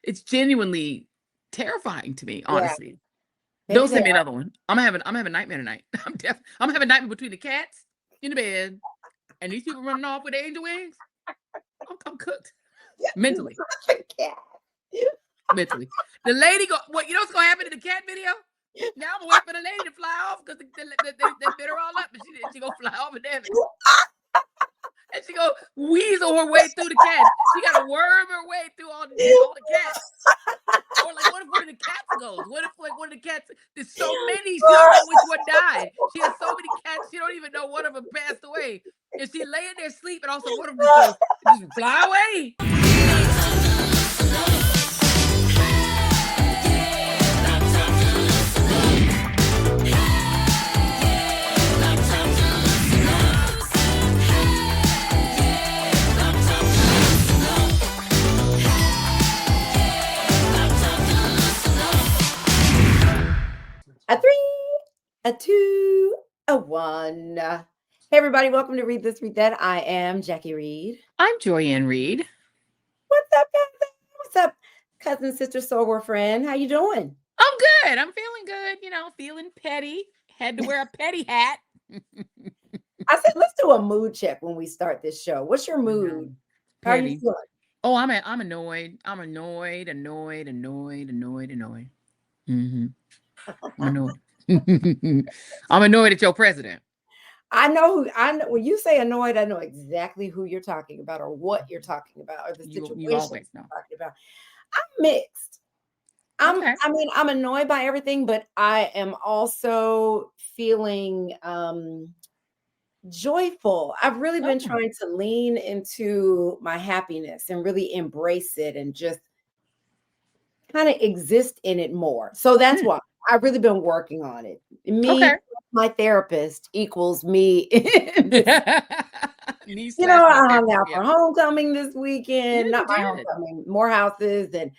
it's genuinely terrifying to me, Yeah. honestly. Maybe Don't they send me are. another one. I'm having a nightmare tonight. I'm having a nightmare between the cats in the bed and these people running off with angel wings. I'm cooked mentally. Yeah. Mentally. The lady what you know what's gonna happen in the cat video? Now I'm gonna wait for the lady to fly off because they bit her all up, and she gonna fly off in heaven. And she go weasel her way through the cats. She gotta worm her way through all the cats. Or like, what if one of the cats goes? What if like one of the cats? There's so many, she don't know which one died. She has so many cats, she don't even know one of them passed away. And she laying there sleeping. Also, one of them just fly away. A 3, a 2, a 1. Hey, everybody, welcome to Read This, Read That. I am Jackie Reid. I'm Joyanne Reid. What's up, guys? What's up, cousin, sister, soul friend? How you doing? I'm good. I'm feeling good. Feeling petty. Had to wear a petty hat. I said, let's do a mood check when we start this show. What's your mood? How are you Petty. feeling? Oh, I'm annoyed. I'm annoyed. Mm-hmm. I'm annoyed. I'm annoyed at your president. I know when you say annoyed, I know exactly who you're talking about or what you're talking about or the situation You always know. you're talking about. I'm mixed. Okay. I'm annoyed by everything, but I am also feeling joyful. I've really been trying to lean into my happiness and really embrace it and just kind of exist in it more. So that's why I've really been working on it. Me, my therapist equals me. I hung out for homecoming this weekend. Not my homecoming, more houses, and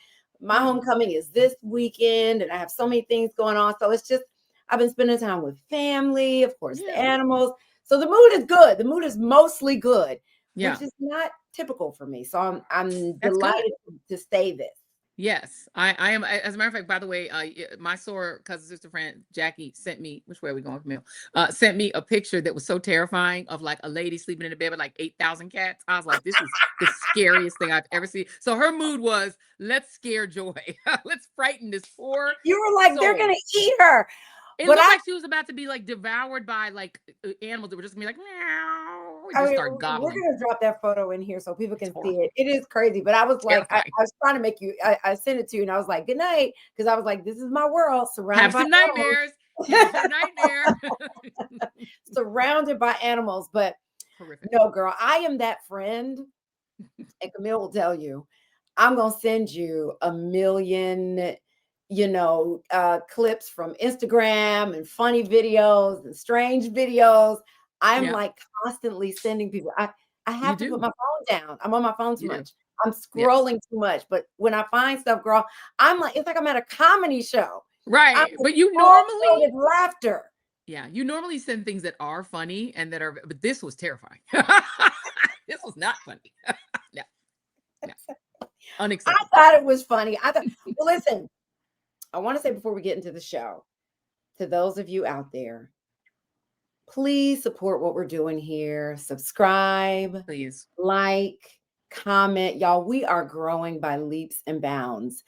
my homecoming is this weekend, and I have so many things going on. So it's just I've been spending time with family, of course, the animals. So the mood is good. The mood is mostly good, which is not typical for me. So I'm delighted to say this. Yes, I am. As a matter of fact, by the way, my sore cousin, sister, friend Jackie sent me. Which way are we going from here? Sent me a picture that was so terrifying of like a lady sleeping in a bed with like 8,000 cats. I was like, this is the scariest thing I've ever seen. So her mood was, let's scare Joy, let's frighten this poor. You were like, they're gonna eat her. It looked like she was about to be like devoured by like animals that were just gonna be like, meow. Start gobbling. We're gonna drop that photo in here so people can see it. It is crazy, but I was like, I was trying to make you. I sent it to you, and I was like, "Good night," because I was like, "This is my world, surrounded by nightmares." Have some nightmare. Surrounded by animals, but horrific. No, girl, I am that friend, and Camille will tell you, I'm gonna send you a million. Clips from Instagram and funny videos and strange videos. I'm like constantly sending people. I have to put my phone down. I'm on my phone too much. I'm scrolling too much. But when I find stuff, girl, I'm like, it's like I'm at a comedy show. Right. But you normally laughter. Yeah, you normally send things that are funny and that are, but this was terrifying. This was not funny. No. Unacceptable. I thought it was funny. Well, listen, I want to say before we get into the show, to those of you out there, please support what we're doing here. Subscribe, please, like, comment. Y'all, we are growing by leaps and bounds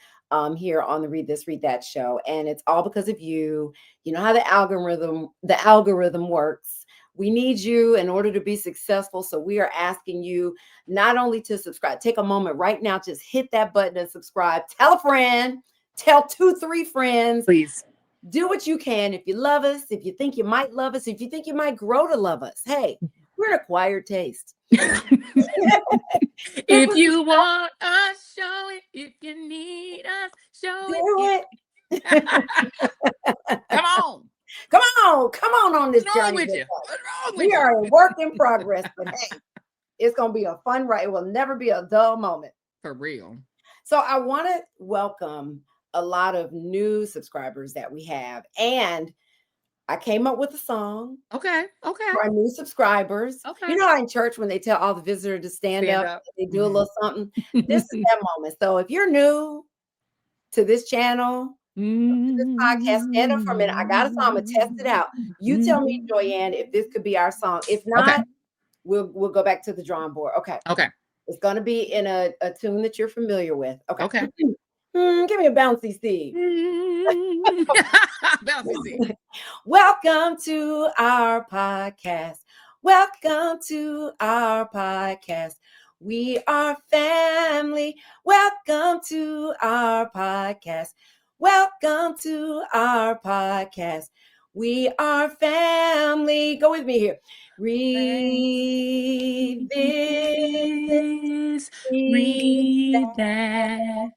here on the Read This, Read That show. And it's all because of you. You know how the algorithm works. We need you in order to be successful. So we are asking you not only to subscribe, take a moment right now, just hit that button and subscribe. Tell a friend. Tell 2-3 friends. Please. Do what you can. If you love us, if you think you might love us, if you think you might grow to love us, hey, we're an acquired taste. If you want us, show it. If you need us, show it. Come on. Come on this journey with you. We are a work in progress, but hey, it's going to be a fun ride. It will never be a dull moment. For real. So I want to welcome a lot of new subscribers that we have. And I came up with a song. Okay. For our new subscribers. Okay. You know how in church when they tell all the visitors to stand up, they do a little something. This is that moment. So if you're new, to this channel, this podcast, stand up for a minute. I got a song. I'm gonna test it out. You tell me, Joyanne, if this could be our song. If not, we'll go back to the drawing board. Okay. Okay. It's gonna be in a tune that you're familiar with. Okay. Okay. Give me a bouncy Steve. Bouncy Steve. Welcome to our podcast. Welcome to our podcast. We are family. Welcome to our podcast. Welcome to our podcast. We are family. Go with me here. Read this, read that.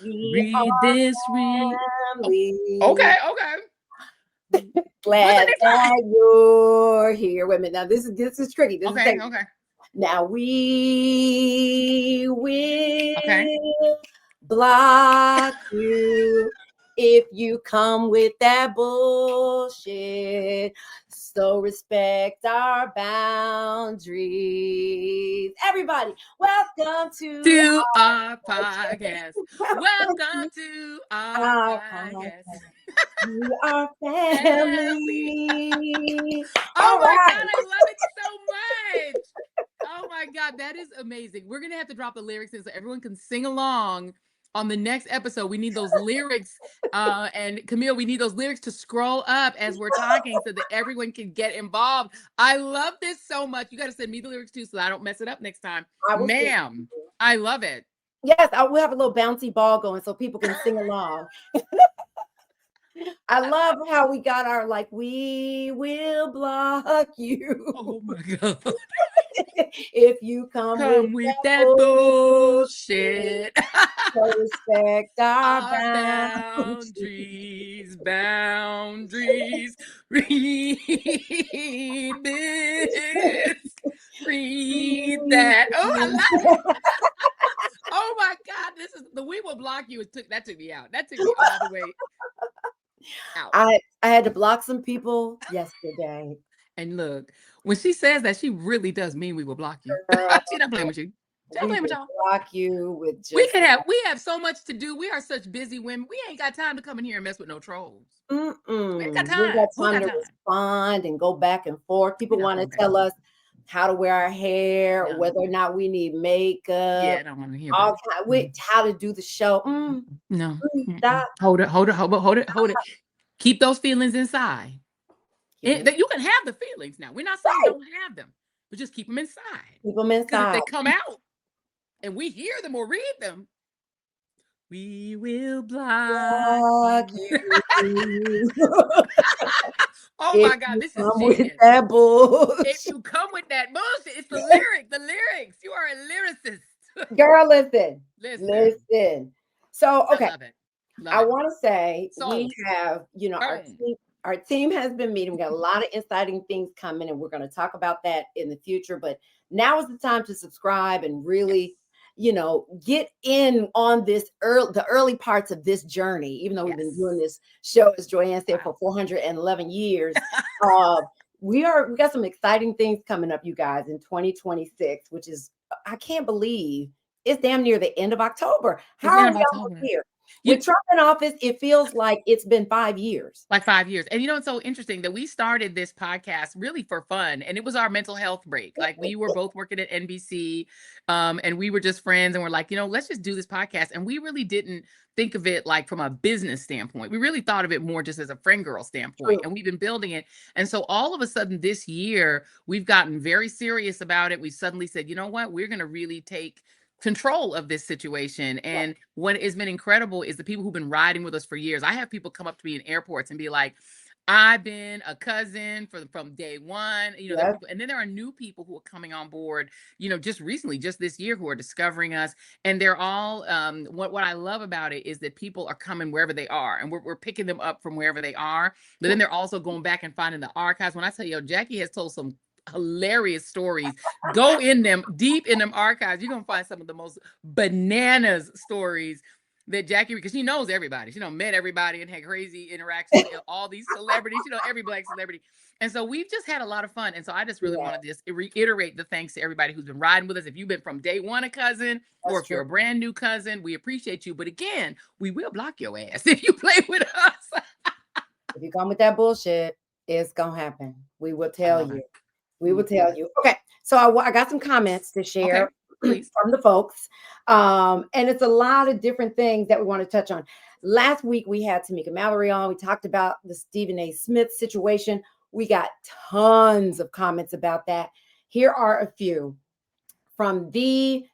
Read this, read. Family. Okay. Glad that you're here. Wait a minute. Now this is tricky. This okay. is okay. Now we will block you if you come with that bullshit. So respect our boundaries. Everybody, welcome to our podcast. Welcome to our podcast. We are family. Oh my God, I love it so much. Oh my God, that is amazing. We're going to have to drop the lyrics in so everyone can sing along on the next episode. We need those lyrics. And Camille, we need those lyrics to scroll up as we're talking so that everyone can get involved. I love this so much. You got to send me the lyrics too so that I don't mess it up next time. Ma'am, I love it. Yes, I will have a little bouncy ball going so people can sing along. I love how we got our we will block you. Oh my God. If you come with that bullshit. So respect our boundaries. Read this. Read that. Oh, I love it. Oh my God. This is the we will block you. That took me out. That took me all the way out. I had to block some people yesterday. And look, when she says that, she really does mean we will block you. She's not playing with you. She's not playing with y'all. Block you with just we have so much to do. We are such busy women. We ain't got time to come in here and mess with no trolls. We ain't got time. We got time to respond and go back and forth. People want to tell us how to wear our hair, whether or not we need makeup. Yeah, I don't want to hear about how to do the show. No. Stop. Hold it. Keep those feelings inside. You can have the feelings now. We're not saying don't have them, but just keep them inside. Keep them inside. Because if they come out and we hear them or read them, we will block you. Oh my God, this is genius. That bullshit. If you come with that bullshit, it's the lyrics. You are a lyricist. Girl, listen. So, okay. I want to say we have, our team has been meeting. We got a lot of exciting things coming, and we're going to talk about that in the future. But now is the time to subscribe and really, get in on the early parts of this journey. Even though we've been doing this show, as Joyanne said, for 411 years, we got some exciting things coming up, you guys, in 2026, which is, I can't believe it's damn near the end of October. How are we almost here? With Trump in office, it feels like it's been 5 years. Like 5 years. And it's so interesting that we started this podcast really for fun. And it was our mental health break. Like we were both working at NBC and we were just friends and we're like, let's just do this podcast. And we really didn't think of it like from a business standpoint. We really thought of it more just as a friend girl standpoint. And we've been building it. And so all of a sudden this year, we've gotten very serious about it. We suddenly said, you know what, we're going to really take control of this situation. And what has been incredible is the people who've been riding with us for years. I have people come up to me in airports and be like, I've been a cousin from day one, people, and then there are new people who are coming on board, just recently, just this year, who are discovering us. And they're all, what I love about it is that people are coming wherever they are and we're picking them up from wherever they are. But then they're also going back and finding the archives. When I tell you, Jackie has told some hilarious stories. Go in them, deep in them archives. You're going to find some of the most bananas stories. that Jackie, because she knows everybody. She met everybody and had crazy interactions with all these celebrities. Every black celebrity. And so we've just had a lot of fun. And so I just really want to just reiterate the thanks to everybody who's been riding with us. If you've been from day one a cousin, or if you're a brand new cousin, we appreciate you. But again, we will block your ass if you play with us. If you come with that bullshit, it's gonna happen. We will tell you. We will tell you. Okay, so I got some comments to share from the folks, and it's a lot of different things that we want to touch on. Last week we had Tamika Mallory on. We talked about the Stephen A. Smith situation. We got tons of comments about that. Here are a few from the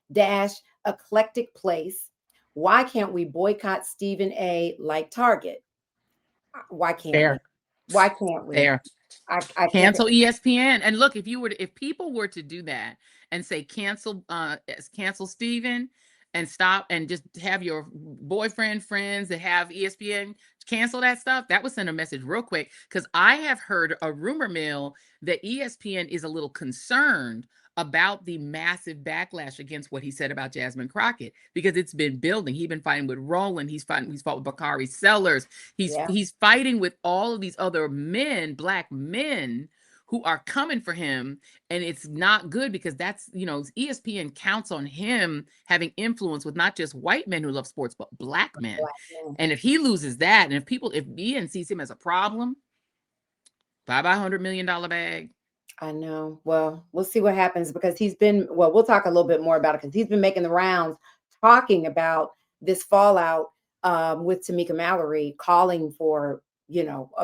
eclectic place. Why can't we boycott Stephen A. like Target? Why can't we? Why can't we? I cancel ESPN. And look, if people were to do that and say cancel Stephen and stop and just have your boyfriend friends that have ESPN cancel that stuff, that would send a message real quick. Because I have heard a rumor mill that ESPN is a little concerned about the massive backlash against what he said about Jasmine Crockett, because it's been building. He's been fighting with Roland. He's fought with Bakari Sellers. He's fighting with all of these other men, black men, who are coming for him. And it's not good, because that's, ESPN counts on him having influence with not just white men who love sports, but black men. And if he loses that, and if Ian sees him as a problem, bye-bye $100 million bag. I know. Well, we'll see what happens, because we'll talk a little bit more about it, because he's been making the rounds talking about this fallout with Tamika Mallory, calling for,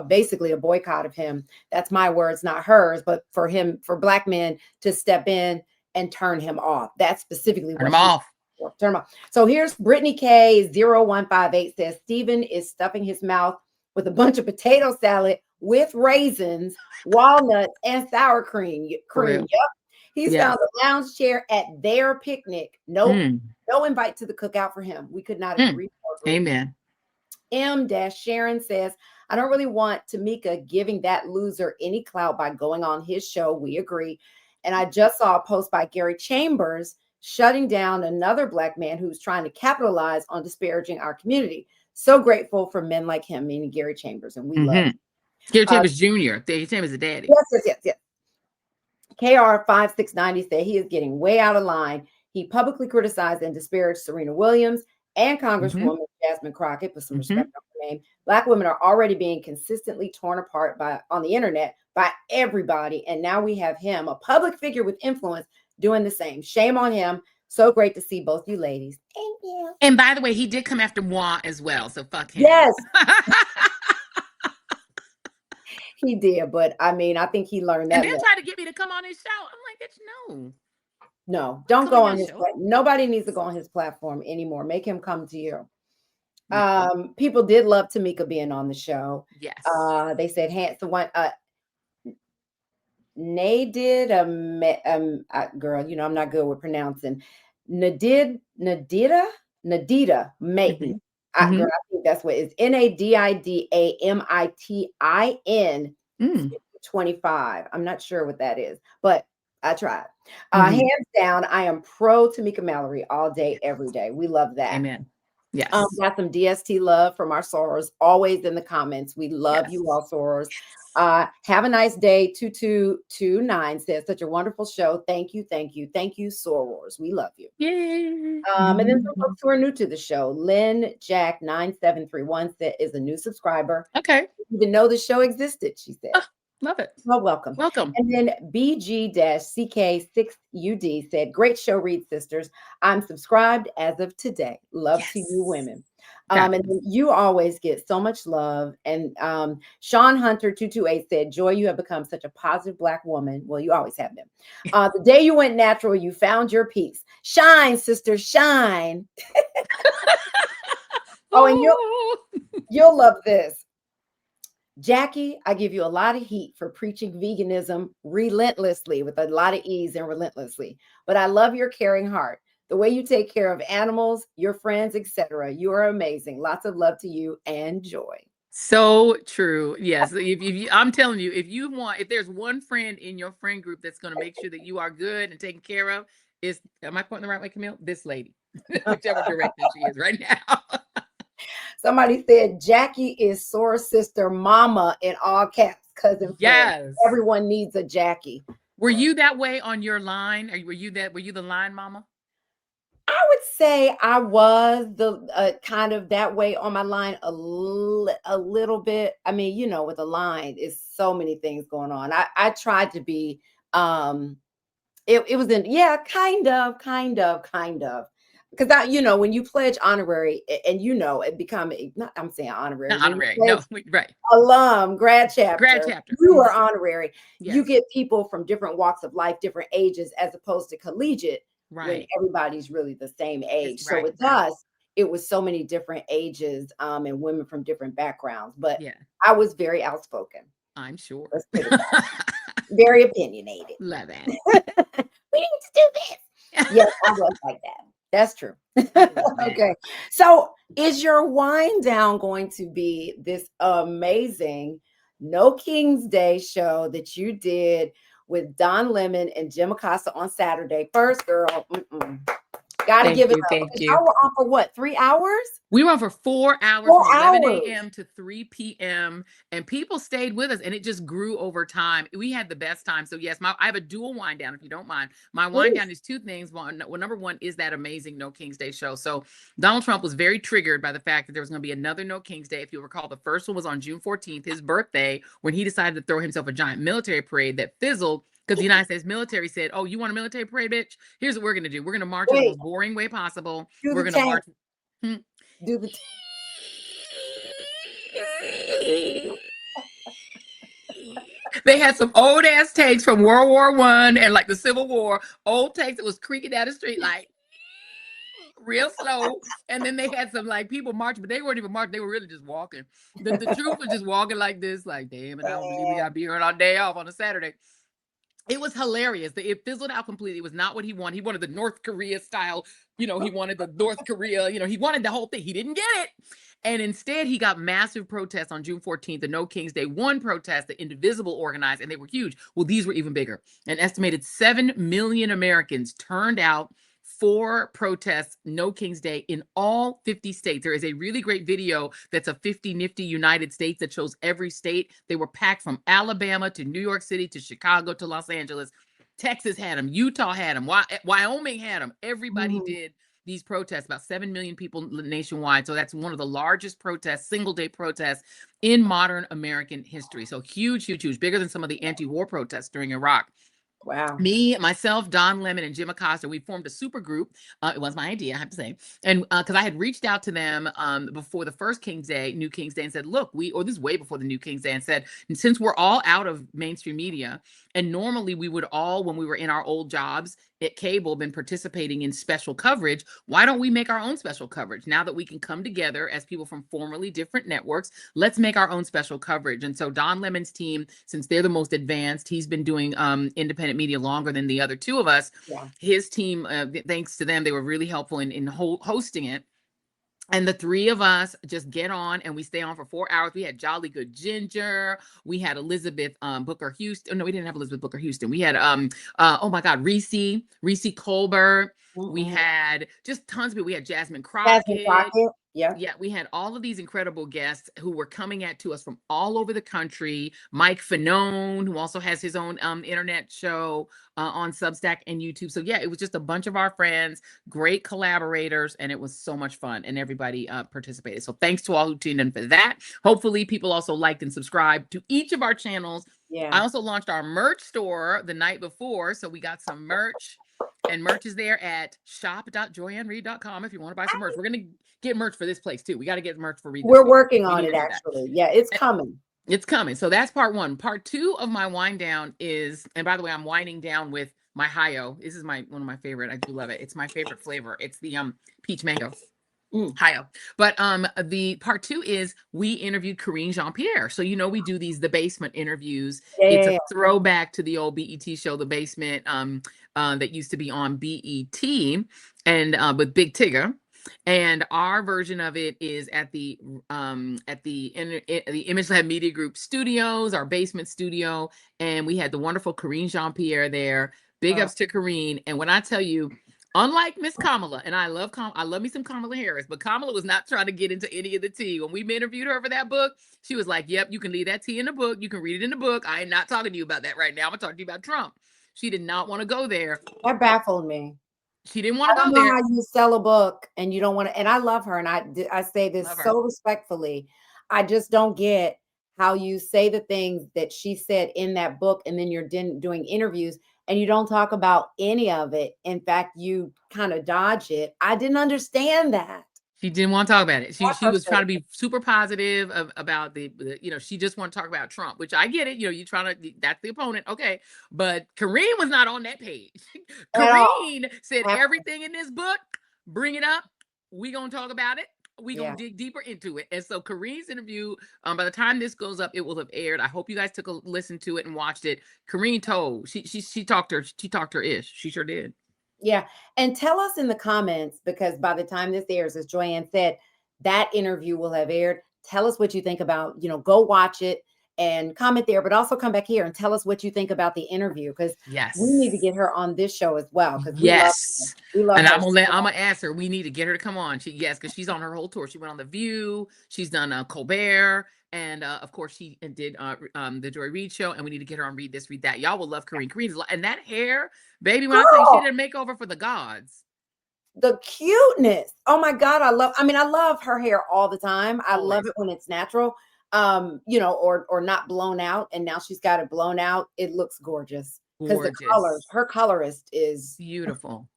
basically a boycott of him. That's my words, not hers, but for black men to step in and turn him off. That's specifically turn him off. Turn him off. So here's Brittany K0158 says, Stephen is stuffing his mouth with a bunch of potato salad with raisins, walnuts, and sour cream. Yep. He's found a lounge chair at their picnic. No invite to the cookout for him. We could not agree more. Amen. M-Sharon says, I don't really want Tamika giving that loser any clout by going on his show. We agree. And I just saw a post by Gary Chambers shutting down another black man who's trying to capitalize on disparaging our community. So grateful for men like him, meaning Gary Chambers, and we love him. Gary Chambers Jr. Gary Chambers is daddy. Yes. KR5690 said he is getting way out of line. He publicly criticized and disparaged Serena Williams and Congresswoman Jasmine Crockett, put some respect on her name. Black women are already being consistently torn apart on the internet by everybody. And now we have him, a public figure with influence, doing the same. Shame on him. So great to see both you ladies. Thank you. And by the way, he did come after moi as well. So fuck him. Yes. He did, but I think he learned that. And then tried to get me to come on his show. I'm like, no, don't go on his platform. Nobody needs to go on his platform anymore. Make him come to you. People did love Tamika being on the show. Yes. They said handsome one. Nay did girl, I'm not good with pronouncing. Nadida Mayton. I think that's what it's NADIDAMITIN 25. I'm not sure what that is, but I tried. Hands down, I am pro Tamika Mallory all day, every day. We love that. Amen. Yes. Got some DST love from our sorors, always in the comments. We love you all, sorors. Have a nice day. 2229 says, such a wonderful show. Thank you, sorors. We love you. Yay. And then some folks who are new to the show. Lynn Jack 9731 is a new subscriber. Okay. Didn't even know the show existed, she said. Love it. Well, welcome. And then BG-CK6UD said, great show, Reid sisters. I'm subscribed as of today. Love to you women. And then you always get so much love. And Sean Hunter 228 said, Joy, you have become such a positive black woman. Well, you always have been. The day you went natural, you found your peace. Shine, sister, shine. And you'll love this. Jackie, I give you a lot of heat for preaching veganism relentlessly, with a lot of ease and relentlessly. But I love your caring heart, the way you take care of animals, your friends, etc. You are amazing. Lots of love to you and Joy. So true. Yes. I'm telling you, if there's one friend in your friend group that's going to make sure that you are good and taken care of, am I pointing the right way, Camille? This lady, whichever direction she is right now. Somebody said Jackie is Soar sister mama in all caps, cousin friend. Yes. Everyone needs a Jackie. Were you that way on your line? Or were you the line mama? I would say I was the kind of that way on my line a little bit. I mean, you know, with a line, is so many things going on. I tried to be it was in, yeah, kind of. Because you know, when you pledge honorary and you know, it become not, I'm saying honorary. Not When you honorary. pledge No, right. alum, grad chapter, you are honorary. Yes. You get people from different walks of life, different ages, as opposed to collegiate, when Right. everybody's really the same age. So right, with right. us, it was so many different ages and women from different backgrounds. But Yeah. I was very outspoken. I'm sure. Let's put it that way. Very opinionated. Love that. We need to do this. Yes, I was like that. That's true. I love that. Okay. So is your wind down going to be this amazing No King's Day show that you did with Don Lemon and Jim Acosta on Saturday? First, girl, gotta give it up. Thank you. Y'all were on for what, 3 hours? We were on for 4 hours, 4 from 11 hours. a.m. to 3 p.m. and people stayed with us, and it just grew over time. We had the best time. So yes, I have a dual wind down, if you don't mind. My wind down is 2 things. Well, number one is that amazing No King's Day show. So Donald Trump was very triggered by the fact that there was going to be another No King's Day. If you recall, the first one was on June 14th, his birthday, when he decided to throw himself a giant military parade that fizzled because the United States military said, "Oh, you want a military parade, bitch? Here's what we're going to do. We're going to march in the most boring way possible. We're going to march." Do the They had some old ass tanks from World War I and like the Civil War, old tanks that was creaking down the street like real slow. And then they had some like people marching, but they weren't even marching. They were really just walking. The troops were just walking like this, like, damn, and I don't believe we got to be here on our day off on a Saturday. It was hilarious. It fizzled out completely. It was not what he wanted. He wanted the North Korea style, he wanted the North Korea, he wanted the whole thing. He didn't get it. And instead, he got massive protests on June 14th, the No King's Day 1 protest that Indivisible organized, and they were huge. Well, these were even bigger. An estimated 7 million Americans turned out for protests, No King's Day, in all 50 states. There is a really great video that's a 50 nifty United States that shows every state. They were packed from Alabama to New York City to Chicago to Los Angeles. Texas had them. Utah had them. Wyoming had them. Everybody did these protests, about 7 million people nationwide. So that's one of the largest protests, single day protests in modern American history. So huge, huge, huge, bigger than some of the anti-war protests during Iraq. Wow. Me, myself, Don Lemon, and Jim Acosta, we formed a super group. It was my idea, I have to say. And because I had reached out to them before the first King's Day, New King's Day, and said, look, this is way before the New King's Day, and said, and since we're all out of mainstream media, and normally we would all, when we were in our old jobs at cable, been participating in special coverage, why don't we make our own special coverage? Now that we can come together as people from formerly different networks, let's make our own special coverage. And so Don Lemon's team, since they're the most advanced, he's been doing independent media longer than the other two of us. Yeah. His team, thanks to them, they were really helpful in hosting it. And the three of us just get on and we stay on for 4 hours. We had Jolly Good Ginger. We had Elizabeth Booker Houston. No, we didn't have Elizabeth Booker Houston. We had, oh my God, Reese Colbert. We had just tons of people. We had Jasmine Crockett. Yeah, we had all of these incredible guests who were coming to us from all over the country. Mike Fanone, who also has his own internet show on Substack and YouTube. So yeah, it was just a bunch of our friends, great collaborators, and it was so much fun, and everybody participated. So thanks to all who tuned in for that. Hopefully people also liked and subscribed to each of our channels. Yeah. I also launched our merch store the night before, so we got some merch. And merch is there at shop.joyannereid.com if you want to buy some merch. We're going to get merch for this place too. We got to get merch for Reid. We're working on it, actually. Yeah, it's coming. It's coming. So that's part one. Part two of my wind down is, and by the way, I'm winding down with my Hi-Yo. This is one of my favorite. I do love it. It's my favorite flavor. It's the peach mango. Hi-Yo. But the part two is we interviewed Karine Jean-Pierre. So we do the basement interviews. It's a throwback to the old BET show, The Basement, that used to be on BET, and with Big Tigger. And our version of it is at the Image Lab Media Group studios, our basement studio, and we had the wonderful Karine Jean-Pierre there. Big ups to Karine. And when I tell you, Unlike Miss Kamala, and I love me some Kamala Harris, but Kamala was not trying to get into any of the tea. When we interviewed her for that book, she was like, "Yep, you can leave that tea in the book. You can read it in the book. I am not talking to you about that right now. I'm gonna talk to you about Trump." She did not want to go there. That baffled me. She didn't want to go I don't there. know how you sell a book and you don't want to. And I love her, and I say this so respectfully. I just don't get how you say the things that she said in that book, and then you're doing interviews and you don't talk about any of it. In fact, you kind of dodge it. I didn't understand that. She didn't want to talk about it. She was trying to be super positive about the she just want to talk about Trump, which I get it. You trying to, that's the opponent. Okay. But Karine was not on that page. Karine said everything in this book, bring it up. We going to talk about it. We going to dig deeper into it. And so Karine's interview, by the time this goes up, it will have aired. I hope you guys took a listen to it and watched it. Karine told, she talked her ish. She sure did. Yeah. And tell us in the comments, because by the time this airs, as Joanne said, that interview will have aired. Tell us what you think about, go watch it and comment there, but also come back here and tell us what you think about the interview, because we need to get her on this show as well. Because we love and her. I'm gonna ask her. We need to get her to come on. Because she's on her whole tour. She went on The View. She's done Colbert. And of course, she did the Joy Reid show, and we need to get her on Read This, Read That. Y'all will love Karine. And that hair, baby, when I tell you, she did a makeover for the gods. The cuteness. Oh my God. I love her hair all the time. I love it when it's natural, or not blown out. And now she's got it blown out. It looks gorgeous. Because her colorist is beautiful.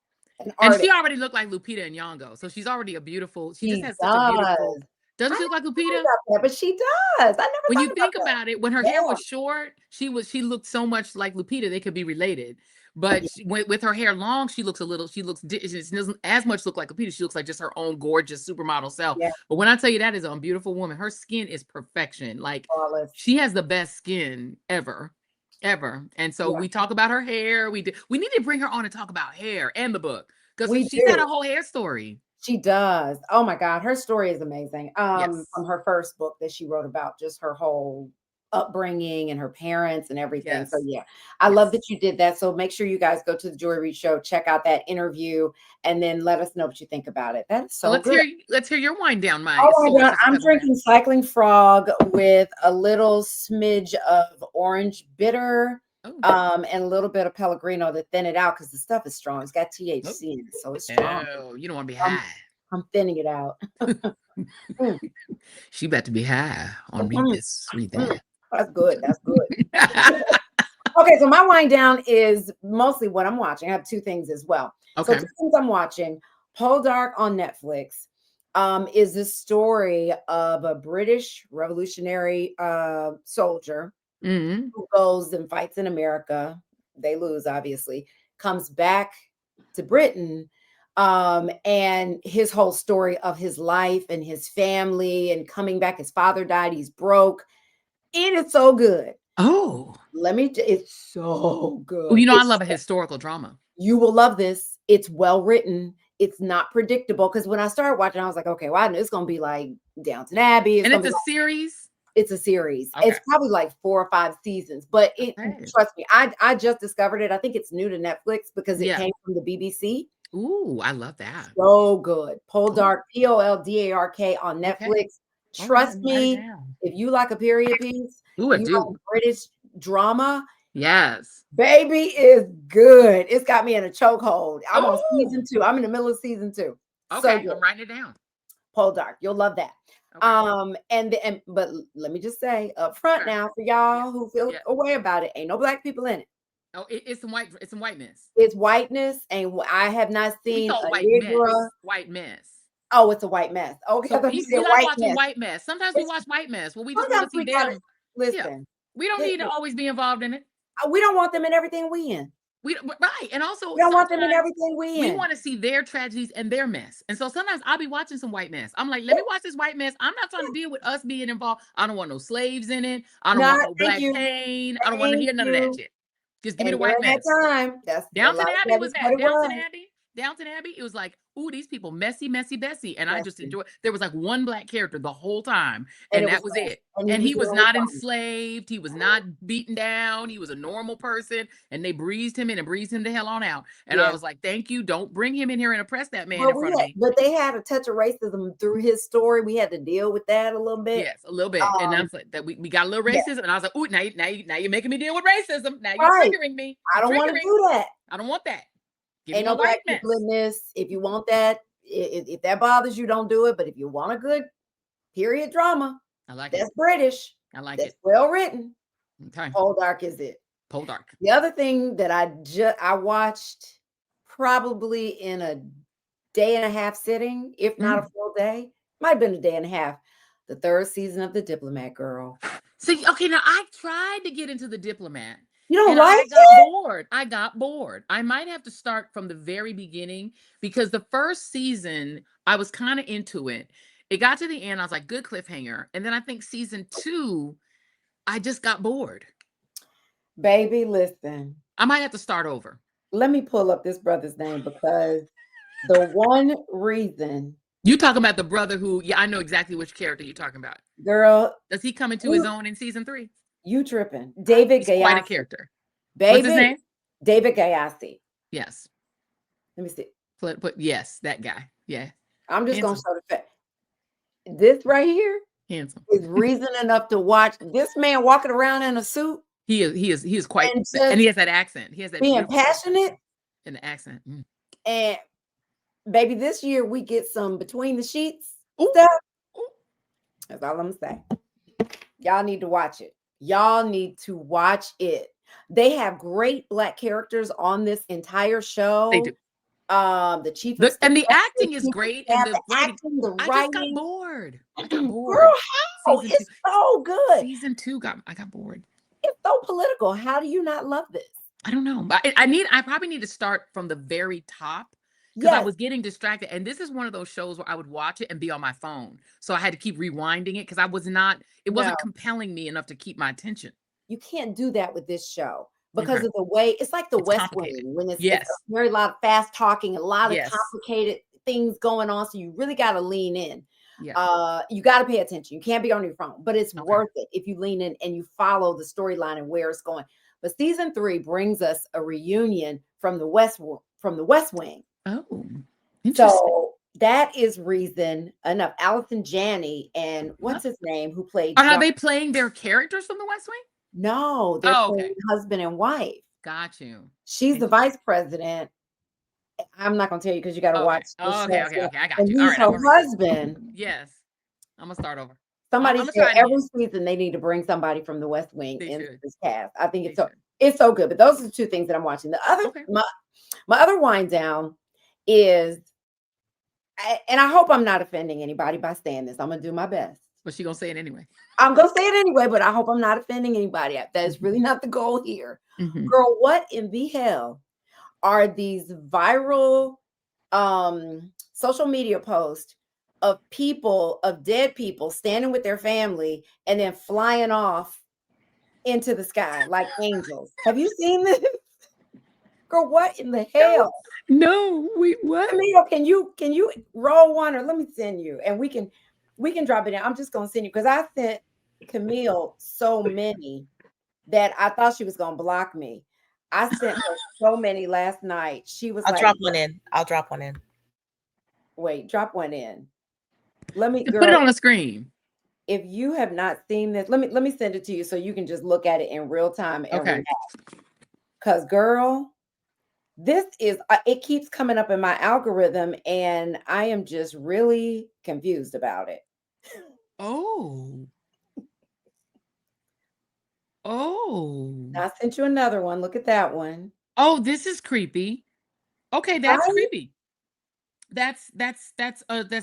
And she already looked like Lupita Nyong'o. So she's already a beautiful, she just has such a beautiful. Doesn't she look like Lupita? But she does. I never. When you think about it, when her hair was short, she looked so much like Lupita. They could be related. But with her hair long, she doesn't as much look like Lupita. She looks like just her own gorgeous supermodel self. Yeah. But when I tell you that is a beautiful woman, her skin is perfection. Like she has the best skin ever. And so we talk about her hair. We need to bring her on and talk about hair and the book, because she's got a whole hair story. She does. Oh my God. Her story is amazing. From her first book that she wrote about just her whole upbringing and her parents and everything. So I love that you did that. So make sure you guys go to the Joy Reid show, check out that interview, and then let us know what you think about it. That's so good. Let's hear your wind down, Mike. I'm drinking Cycling Frog with a little smidge of orange bitter. And a little bit of Pellegrino to thin it out, because the stuff is strong. It's got THC in it, so it's strong. Oh, you don't want to be high. I'm thinning it out. She about to be high on Read This, Read That. That's good. Okay, so my wind down is mostly what I'm watching. I have two things as well. Okay. So two things I'm watching. Poldark on Netflix is the story of a British revolutionary soldier who goes and fights in America. They lose, obviously, comes back to Britain, and his whole story of his life and his family and coming back. His father died. He's broke. It is so good. Oh, it's so good. Well, I love a historical drama. You will love this. It's well written. It's not predictable, because when I started watching, I was like, okay, well, I know it's going to be like Downton Abbey. And it's a series? It's a series. Okay. It's probably like 4 or 5 seasons, but trust me, I just discovered it. I think it's new to Netflix because it came from the BBC. Ooh, I love that. So good. Poldark, Poldark on Netflix. Trust me, if you like a period piece, like British drama, yes, baby, is good. It's got me in a chokehold. I'm on season 2. I'm in the middle of season 2. Okay, so I'm writing it down. Poldark, you'll love that. Okay. But let me just say up front now, for y'all who feel away about it, ain't no black people in it. Oh, it's some whiteness. It's whiteness, and I have not seen a white mess. Oh, it's a white mess. Okay, so we like watching white mess. Sometimes we watch white mess. Well, we just want to see them. Listen, we don't need to always be involved in it. We don't want them in everything we in. And also we don't want them in everything we in. We want to see their tragedies and their mess. And so sometimes I'll be watching some white mess. I'm like, let me watch this white mess. I'm not trying to deal with us being involved. I don't want no slaves in it. I don't want no black pain. I don't want to hear none of that shit. Just give me the white mess. Downton Abbey was that. Downton Abbey, it was like ooh, these people messy, and I just enjoyed. There was like one black character the whole time, And and it was that was fun. it. And And he was the only not one. enslaved. He was not beaten down. He was a normal person, and they breezed him in and breezed him the hell on out. And I Yeah. was like, thank you. Don't bring him in here and oppress that man in front of me. But they had a touch of racism through his story. We had to deal with that a little bit. Yes, a little bit. And that's like that we got a little racism. And I was like, ooh, now you're making me deal with racism. Now you're triggering me. I don't want to do that. I don't want that. Give Ain't me no white black people in this. If you want that, if that bothers you, don't do it. But if you want a good period drama, I like that's it. British. I like that's it. Well written. Okay. Poldark is it. Poldark. The other thing that I watched probably in a day and a half sitting, if not a full day, might have been a day and a half. The 3rd season of The Diplomat, girl. See, okay, now I tried to get into The Diplomat. You don't like it? I got bored. I might have to start from the very beginning because the first season I was kind of into it. It got to the end, I was like, good cliffhanger. And then I think season 2, I just got bored. Baby, listen. I might have to start over. Let me pull up this brother's name because the one reason. You talking about the brother who, I know exactly which character you're talking about. Girl. Does he come into his own in season 3? You tripping. David Gayassi. Quite a character. Baby. What's his name? David Gayassi. Yes. Let me see. But yes, that guy. Yeah. I'm just going to show the fact. This right here handsome is reason enough to watch this man walking around in a suit. He is quite, and he has that accent. He has that being passionate in the accent. And baby, this year we get some between the sheets stuff. That's all I'm gonna say. Y'all need to watch it. Y'all need to watch it. They have great black characters on this entire show. They do. The chief and the acting is great, and the acting, the writing. I just got bored. Girl, how? It's so good. Season 2 I got bored. It's so political. How do you not love this? I don't know. I probably need to start from the very top because I was getting distracted. And this is one of those shows where I would watch it and be on my phone. So I had to keep rewinding it because it wasn't compelling me enough to keep my attention. You can't do that with this show because of the way it's like the West Wing when it's a very lot of fast talking, a lot of complicated things going on. So you really got to lean in. Yeah. You got to pay attention. You can't be on your phone, but it's worth it if you lean in and you follow the storyline and where it's going. But season 3 brings us a reunion from the West Wing. Oh, interesting. So that is reason enough. Allison Janney and what's his name who played? Are they playing their characters from the West Wing? No, they're playing husband and wife. Got you. She's the vice president. I'm not gonna tell you because you got to watch. Okay, I got you. He's her husband. Yes, I'm gonna start over. Somebody said every season they need to bring somebody from the West Wing into this cast. I think it's so good. But those are the 2 things that I'm watching. The other, my other wind down is, and I hope I'm not offending anybody by saying this. I'm gonna do my best. But she's gonna say it anyway. I'm gonna say it anyway, but I hope I'm not offending anybody. That is really not the goal here. Girl, what in the hell are these viral social media posts of dead people standing with their family and then flying off into the sky like angels? Have you seen this? Girl, what in the hell? No, wait, what? Camille, can you roll one or let me send you and we can drop it in. I'm just gonna send you because I sent Camille so many that I thought she was gonna block me. I sent her so many last night. She was I'll drop one in. Wait, drop one in. Let me put it on the screen. If you have not seen this, let me send it to you so you can just look at it in real time. Okay. Because girl, this is it keeps coming up in my algorithm, and I am just really confused about it. Oh. I sent you another one. Look at that one. Oh, this is creepy. Okay, that's creepy. That's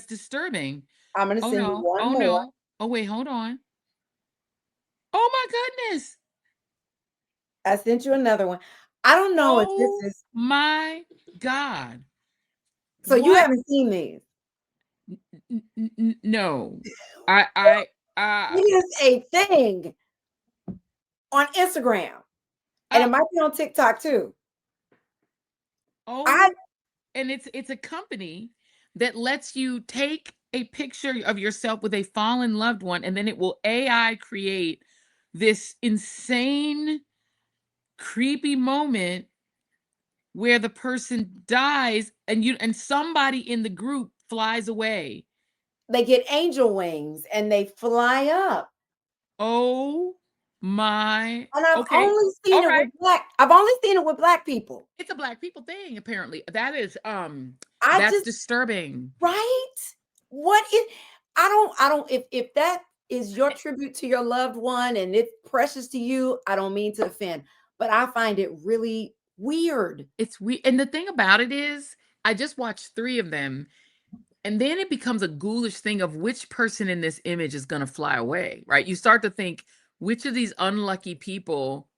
disturbing. I'm gonna send you one more. No. Oh wait, hold on. Oh my goodness. I sent you another one. I don't know if this is my God. So you haven't seen these? No. It is a thing on Instagram. And it might be on TikTok too. And it's a company that lets you take a picture of yourself with a fallen loved one, and then it will AI create this insane, creepy moment where the person dies and somebody in the group flies away. They get angel wings and they fly up. Oh my. And I've Okay. only seen All it right. with I've only seen it with Black people. It's a Black people thing, apparently. That is I that's just disturbing. right? What is I don't if that is your tribute to your loved one and it's precious to you, I don't mean to offend, but I find it really weird. It's we and the thing about it is I just watched 3 of them, and then it becomes a ghoulish thing of which person in this image is going to fly away, right? You start to think which of these unlucky people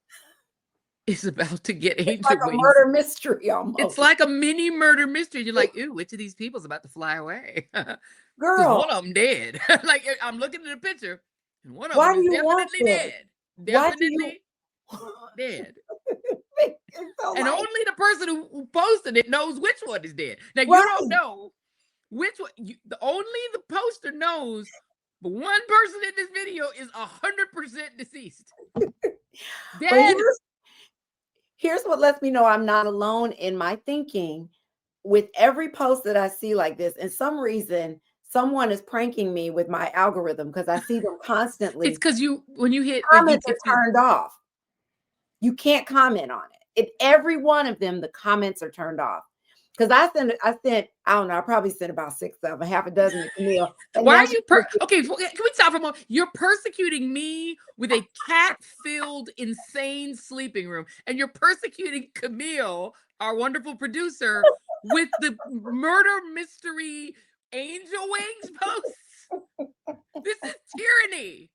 is about to get It's angel like a wings. murder mystery almost. It's like a mini murder mystery. You're like, ooh, which of these people's about to fly away? Because Girl, one of them dead. Like I'm looking at the picture, and one of why them do is you want definitely this? dead. Why do you Definitely dead. It's so And like, only the person who posted it knows which one is dead. Now you right. don't know which one. Only the poster knows. But one person in this video is 100% deceased. But Dead. here's what lets me know I'm not alone in my thinking. With every post that I see like this, and some reason someone is pranking me with my algorithm because I see them constantly. It's because when you hit Comments are turned off. You can't comment on it. Every one of them, the comments are turned off. Because I sent, I don't know, I probably sent about 6 of them, half a dozen to Camille. Why are you okay? Can we stop for a moment? You're persecuting me with a cat-filled, insane sleeping room, and you're persecuting Camille, our wonderful producer, with the murder mystery angel wings posts. This is tyranny.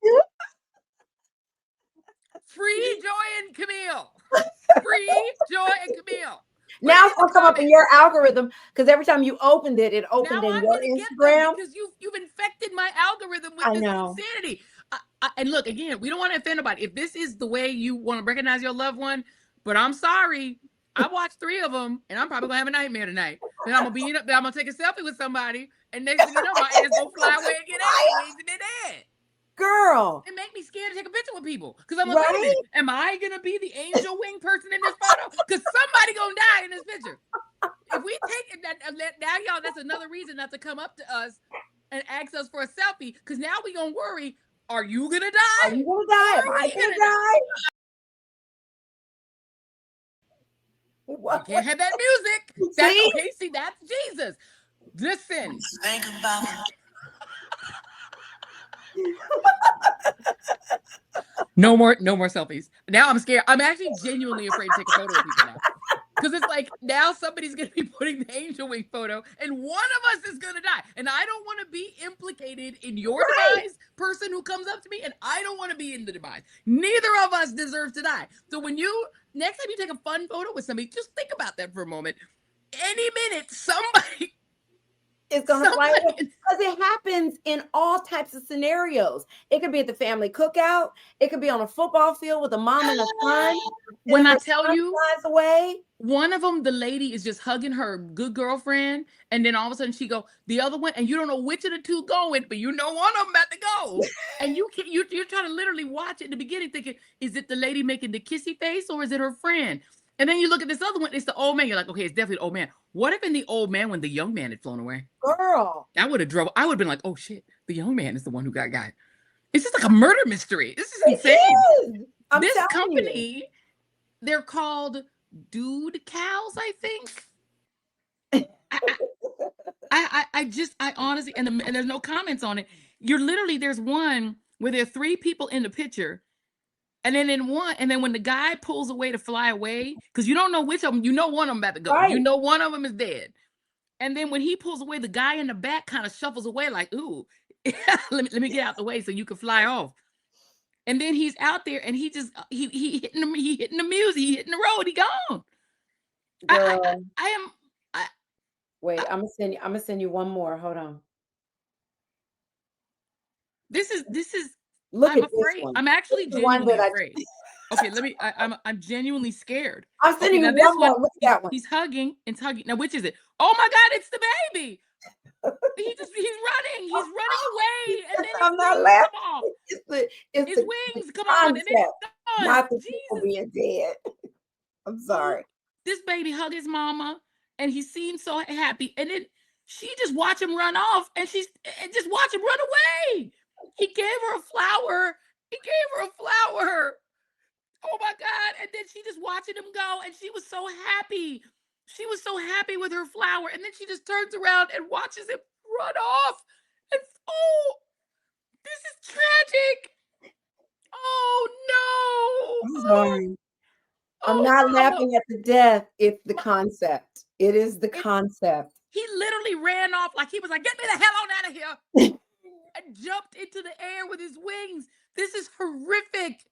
Free Joy and Camille. Free Joy and Camille. Now it's gonna come up in your algorithm because every time you opened it, it opened now in I'm your Instagram. because you've infected my algorithm with this insanity. And look, again, we don't want to offend nobody. If this is the way you want to recognize your loved one, but I'm sorry, I watched 3 of them, and I'm probably gonna have a nightmare tonight. Then I'm gonna take a selfie with somebody, and next thing you know, my ass gonna fly away and get angel wings and they're dead. Girl, it make me scared to take a picture with people because I'm like, wait a minute, am I gonna be the angel wing person in this photo? Because somebody gonna die in this picture. If we take it now, y'all, that's another reason not to come up to us and ask us for a selfie. Because now we gonna worry: are you gonna die? Are you gonna die? Am I gonna die? You can't have that music. That's okay. See, that's Jesus. Listen. Think about it. No more selfies. Now I'm scared. I'm actually genuinely afraid to take a photo of people now. Because it's like now somebody's going to be putting the angel wing photo and one of us is going to die. And I don't want to be implicated in your demise, person who comes up to me, and I don't want to be in the demise. Neither of us deserve to die. So next time you take a fun photo with somebody, just think about that for a moment. Any minute, somebody is going to fly away. Because it happens in all types of scenarios. It could be at the family cookout. It could be on a football field with a mom and a son. When I tell you, flies away. One of them, the lady is just hugging her good girlfriend, and then all of a sudden she go, the other one, and you don't know which of the two going, but you know one of them about to go. And you're trying to literally watch it in the beginning thinking, is it the lady making the kissy face or is it her friend? And then you look at this other one, it's the old man. You're like, okay, it's definitely the old man. What if in the old man when the young man had flown away? Girl. I would have been like, oh shit, the young man is the one who got. It's just like a murder mystery. This is insane. This company, they're called Dude Cows, I think. I honestly, and there's no comments on it. There's one where there are 3 people in the picture. And then when the guy pulls away to fly away, because you don't know which of them, you know one of them about to go. Right. You know one of them is dead. And then when he pulls away, the guy in the back kind of shuffles away like, ooh, let me get out the way so you can fly off. And then he's out there and he hitting the music, he hitting the road, he gone. Girl. Wait, I'm gonna send you one more. Hold on. This is Look I'm at afraid. This one. I'm actually genuinely afraid. Okay, I'm genuinely scared. I'm sending you one more. Look at that one. He's hugging and tugging. Now, which is it? Oh my God, it's the baby. He's running away, and then his I'm not wings laughing. come off. It's His the wings come on, and then he's concept, done. not the people Jesus. being dead. I'm sorry. This baby hug his mama, and he seems so happy, and then she just watch him run off, and just watch him run away. He gave her a flower. Oh my God. And then she just watching him go, and she was so happy. She was so happy with her flower. And then she just turns around and watches him run off. And this is tragic. Oh no. I'm sorry. I'm not laughing at the death. It's the concept. It is the concept. He literally ran off like he was like, get me the hell on out of here. And jumped into the air with his wings. This is horrific.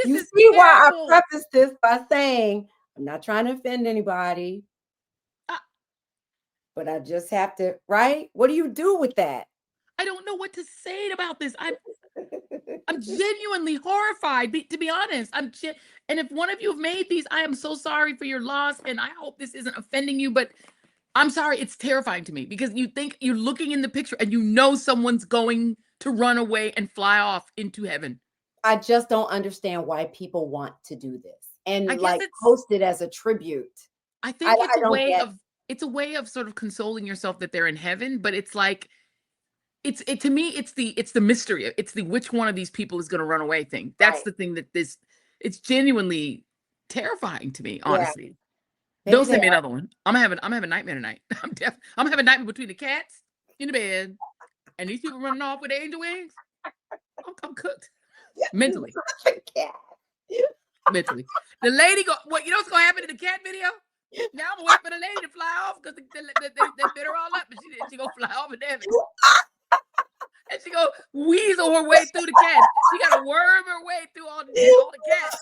You is see terrible. why I preface this by saying I'm not trying to offend anybody, but I just have to, right? What do you do with that? I don't know what to say about this. I'm genuinely horrified, to be honest. And if one of you have made these, I am so sorry for your loss, and I hope this isn't offending you, but I'm sorry. It's terrifying to me because you think you're looking in the picture and you know someone's going to run away and fly off into heaven. I just don't understand why people want to do this and post it as a tribute. I think it's a way of sort of consoling yourself that they're in heaven, but it's like to me it's the mystery. It's the which one of these people is going to run away thing. That's the thing that it's genuinely terrifying to me, honestly. Yeah. Don't send me another one. I'm having a nightmare tonight. I'm having a nightmare between the cats in the bed and these people running off with angel wings. I'm cooked. Mentally. Mentally. The lady you know what's gonna happen in the cat video? Now I'm gonna wait for the lady to fly off because they bit her all up, and she gonna fly off in heaven. And she gonna weasel her way through the cat. She gotta worm her way through all the cats.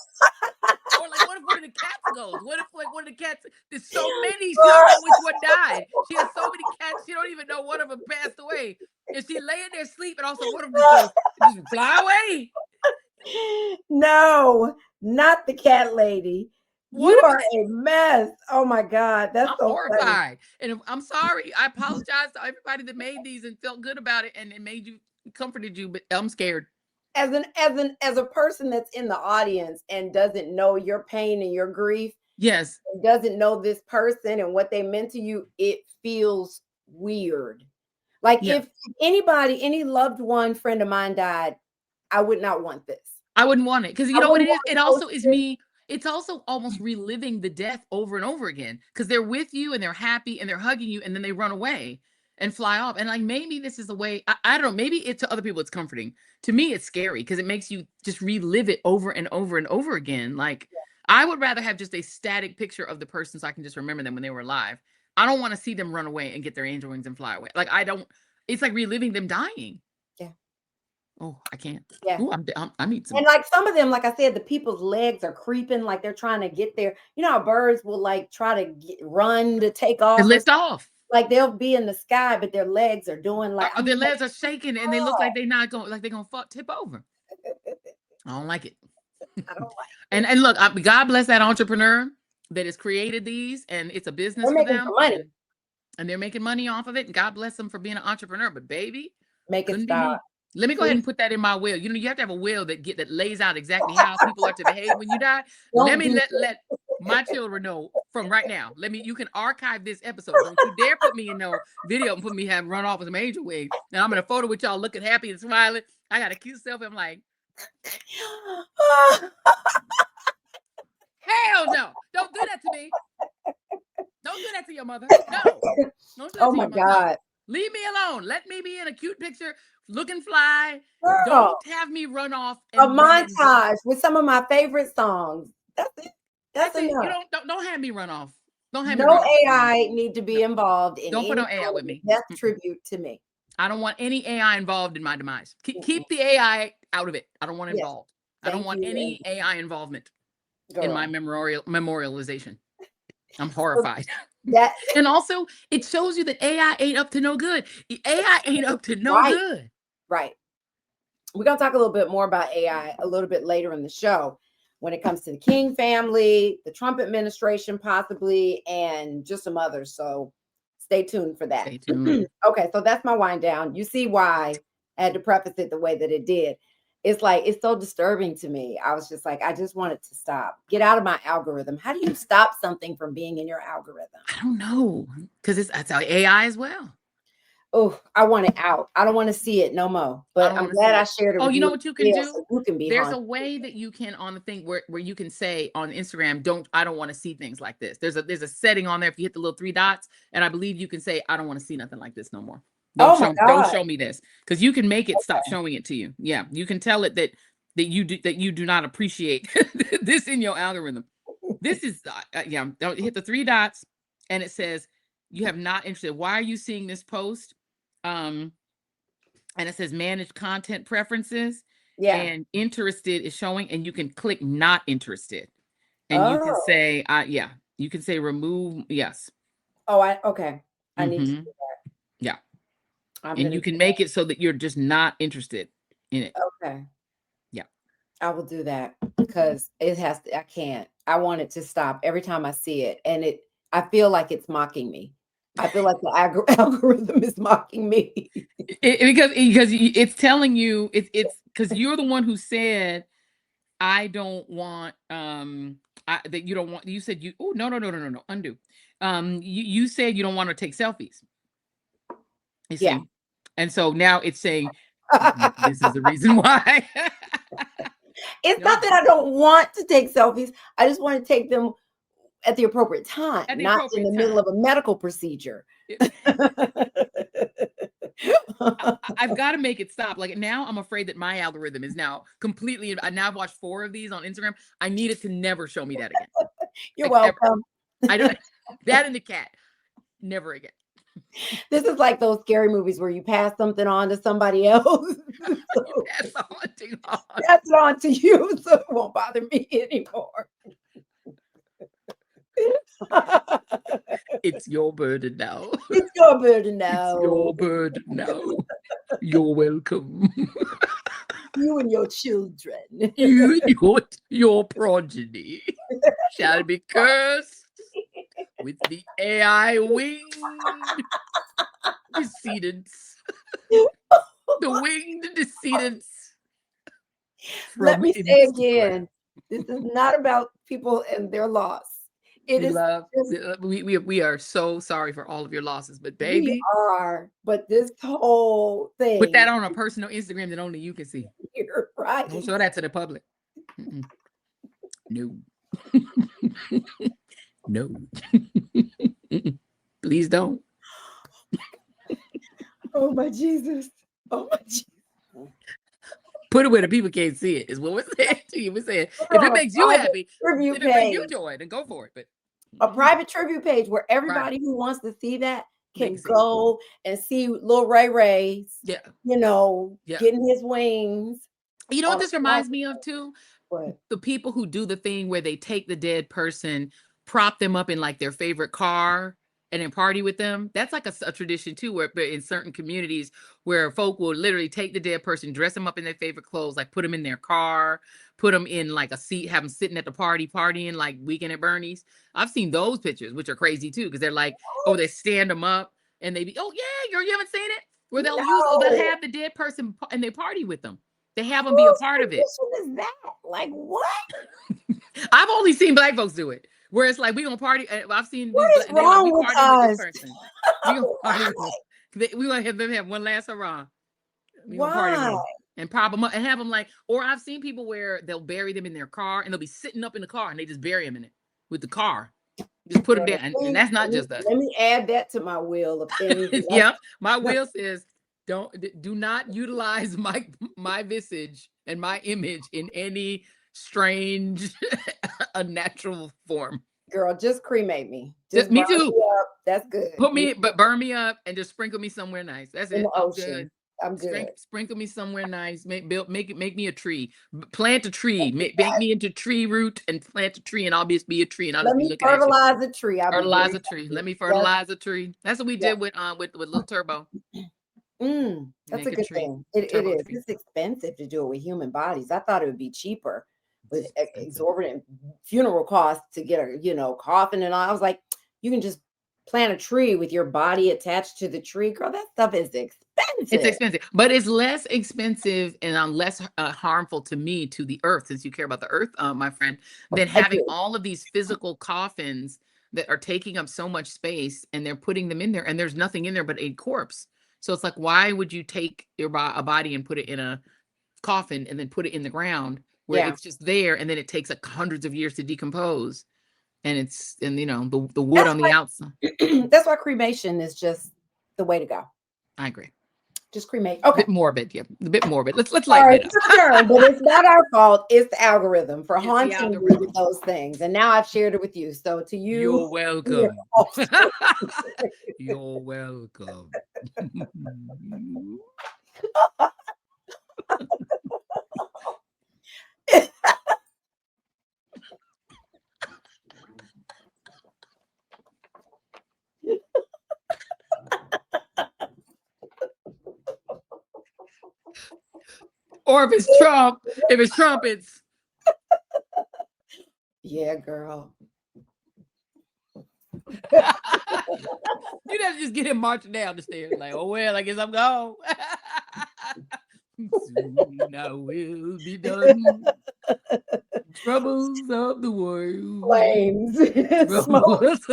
Or like, what if one of the cats goes? What if like one of the cats? There's so many. She don't know which one died. She has so many cats. She don't even know one of them passed away. And she laying there sleep, and also one of them just fly away. No, not the cat lady. You are a mess. Oh my God. That's so horrified. Funny. And I'm sorry. I apologize to everybody that made these and felt good about it and it made you comforted you, but I'm scared. As a person that's in the audience and doesn't know your pain and your grief. Yes. Doesn't know this person and what they meant to you, it feels weird. Like if anybody, any loved one, friend of mine died, I would not want this. I wouldn't want it because you know what it is? It also is me. It's also almost reliving the death over and over again because they're with you and they're happy and they're hugging you and then they run away and fly off. And like maybe this is a way, I don't know, maybe to other people it's comforting. To me, it's scary because it makes you just relive it over and over and over again. Like I would rather have just a static picture of the person so I can just remember them when they were alive. I don't want to see them run away and get their angel wings and fly away. Like it's like reliving them dying. Yeah. Oh, I can't. Yeah. Ooh, I need some. And like some of them, like I said, the people's legs are creeping, like they're trying to get there. You know how birds will like try to run to take off. And lift off. Like they'll be in the sky, but their legs are doing like their legs are shaking and they look like they're not going, like they're gonna tip over. I don't like it. I don't like it. And look, God bless that entrepreneur that has created these, and it's a business for them. And they're making money off of it. And God bless them for being an entrepreneur. But baby, make it stop. Let me go ahead and put that in my will. You know, you have to have a will that lays out exactly how people are to behave when you die. Let my children know from right now. You can archive this episode. Don't you dare put me in no video and put me having run off with some angel wings. Now I'm in a photo with y'all looking happy and smiling. I got a cute selfie. I'm like, hell no! Don't do that to me. Don't do that to your mother. No. Don't do that to my God. Leave me alone. Let me be in a cute picture, looking fly. Girl, don't have me run off. A montage with some of my favorite songs. That's it. That's enough. You don't have me run off. Don't have no me run AI off. Need to be involved in. Don't put no AI with me. Death tribute to me. I don't want any AI involved in my demise. Keep the AI out of it. I don't want it involved. I don't want any AI involvement in my memorialization. I'm horrified. And also, it shows you that AI ain't up to no good. AI ain't up to no good. Right. We're going to talk a little bit more about AI a little bit later in the show when it comes to the King family, the Trump administration possibly, and just some others. So Stay tuned for that. Stay tuned. Okay, so that's my wind down. You see why I had to preface it the way that it did. It's like, it's so disturbing to me. I was just like, I just want it to stop. Get out of my algorithm. How do you stop something from being in your algorithm? I don't know, because that's how AI as well. Oh, I want it out. I don't want to see it no more. But I'm glad I shared it with you. You know what you can do? So you can be There's haunted. a way that you can on the thing where you can say on Instagram, I don't want to see things like this. There's a setting on there. If you hit the little 3 dots, and I believe you can say, I don't want to see nothing like this no more. Don't show me this, because you can make it stop showing it to you. Yeah, you can tell it that you do not appreciate this in your algorithm. This is don't hit the 3 dots, and it says you have not interested. Why are you seeing this post? And it says manage content preferences. Yeah. And interested is showing, and you can click not interested. And you can say, you can say remove. Yes. Okay. I need to do that. Yeah. And you can make it so that you're just not interested in it. Okay. Yeah. I will do that, because it has to, I can't. I want it to stop every time I see it. And I feel like it's mocking me. I feel like the algorithm is mocking me. Because it's telling you, it's because you're the one who said, I don't want that you don't want, you said no, undo. You said you don't want to take selfies. You see? Yeah. And so now it's saying this is the reason why. It's not that I don't want to take selfies. I just want to take them at the appropriate time, not in the middle of a medical procedure. I've got to make it stop. Like, now I'm afraid that my algorithm is now completely, now I've watched 4 of these on Instagram. I need it to never show me that again. You're welcome. I don't, that and the cat, never again. This is like those scary movies where you pass something on to somebody else. Pass it on to you, so it won't bother me anymore. It's your burden now. It's your burden now. It's your burden now. You're welcome. You and your children. You and your progeny shall be cursed with the AI winged decedents. The winged decedents. Let me say again, this is not about people and their loss. We are so sorry for all of your losses, but baby, we are. But this whole thing, put that on a personal Instagram that only you can see. You're right. Don't show that to the public. No. No. Please don't. Oh my Jesus. Oh my Jesus. Put it where the people can't see it, is what we're saying to you. We're saying, if it makes you happy, if it brings you joy, then go for it. But a private tribute page where everybody who wants to see that can go and see little Ray. Yeah. Getting his wings. You know what this reminds me of too? What? The people who do the thing where they take the dead person, prop them up in like their favorite car, and then party with them. That's like a tradition too, where in certain communities where folk will literally take the dead person, dress them up in their favorite clothes, like put them in their car, put them in like a seat, have them sitting at the party, partying like Weekend at Bernie's. I've seen those pictures, which are crazy too, because they're like, they stand them up and they be, you haven't seen it? Where they'll have the dead person and they party with them. They have them be a part of it. What is that? Like what? I've only seen Black folks do it. Where it's like, we gonna party. I've seen what is wrong with us? We gonna party with them. We gonna have them have one last hurrah. Why? And prop them up and have them like, or I've seen people where they'll bury them in their car and they'll be sitting up in the car and they just bury them in it with the car. Just put them down. And that's not just us. Let me add that to my wheel of things. Yeah, my wheel says, do not utilize my visage and my image in any strange, unnatural form. Girl, just cremate me. Just me too. That's good. Burn me up and just sprinkle me somewhere nice. That's it. I'm good. I'm good. Sprinkle me somewhere nice. Make me a tree. Plant a tree. Make me into tree root and plant a tree, and I'll just be a tree. And I'll just be looking at you. Fertilize a tree. Fertilize a tree. Let me fertilize a tree. That's what we did with Little Turbo. That's a good thing. It is. It's expensive to do it with human bodies. I thought it would be cheaper with exorbitant funeral costs to get a coffin and all. I was like, you can just plant a tree with your body attached to the tree. Girl, that stuff is expensive. It's expensive, but it's less expensive and less harmful to me, to the earth, since you care about the earth, my friend, than having all of these physical coffins that are taking up so much space, and they're putting them in there, and there's nothing in there but a corpse. So it's like, why would you take a body and put it in a coffin and then put it in the ground where it's just there, and then it takes like hundreds of years to decompose, and the wood on the outside. That's why cremation is just the way to go. I agree. Just cremate. Okay. A bit morbid, yeah. A bit morbid. Let's lighten it up. But it's not our fault. It's the algorithm for haunting me with those things. And now I've shared it with you. So to you, you're welcome. You're welcome. Or if it's Trump, it's yeah, girl. You'd have to just get him marching down the stairs like, oh well, I guess I'm gone. Soon I will be done. Troubles of the world. Flames. Troubles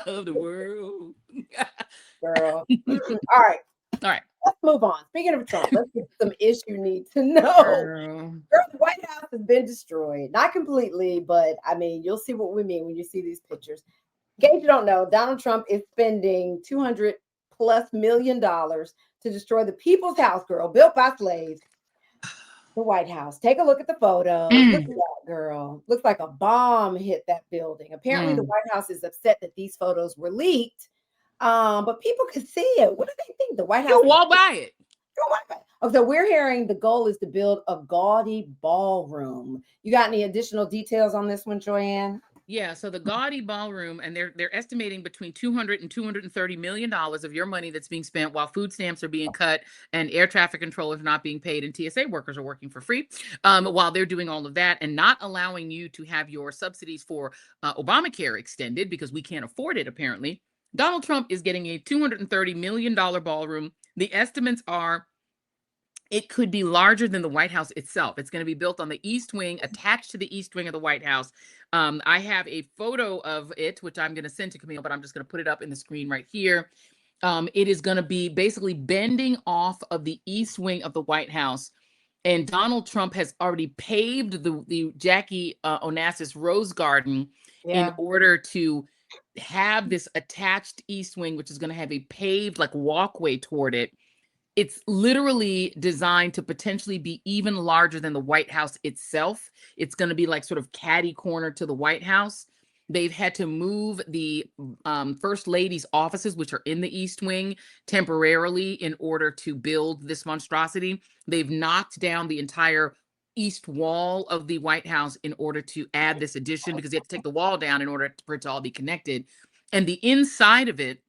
of the world. Girl. All right. Let's move on. Speaking of Trump, let's get some issues you need to know. Girl, the White House has been destroyed. Not completely, but I mean, you'll see what we mean when you see these pictures. In case you don't know, Donald Trump is spending $200+ million to destroy the People's House, girl, built by slaves. The White House. Take a look at the photos. Look at that, girl. Looks like a bomb hit that building. Apparently, the White House is upset that these photos were leaked. But people could see it. What do they think? The White House. You walk by it. Oh, so we're hearing the goal is to build a gaudy ballroom. You got any additional details on this one, Joanne? Yeah, so the gaudy ballroom, and they're estimating between $200 and $230 million of your money that's being spent while food stamps are being cut and air traffic controllers are not being paid and TSA workers are working for free, while they're doing all of that and not allowing you to have your subsidies for Obamacare extended because we can't afford it, apparently. Donald Trump is getting a $230 million ballroom. The estimates are it could be larger than the White House itself. It's going to be built on the East Wing, attached to the East Wing of the White House. I have a photo of it, which I'm going to send to Camille, but I'm just going to put it up in the screen right here. It is going to be basically bending off of the East Wing of the White House. And Donald Trump has already paved the Jackie Onassis Rose Garden in order to have this attached East Wing, which is going to have a paved like walkway toward it. It's literally designed to potentially be even larger than the White House itself. It's going to be like sort of catty corner to the White House. They've had to move the First Lady's offices, which are in the East Wing, temporarily in order to build this monstrosity. They've knocked down the entire east wall of the White House in order to add this addition because you have to take the wall down in order for it to all be connected. And the inside of it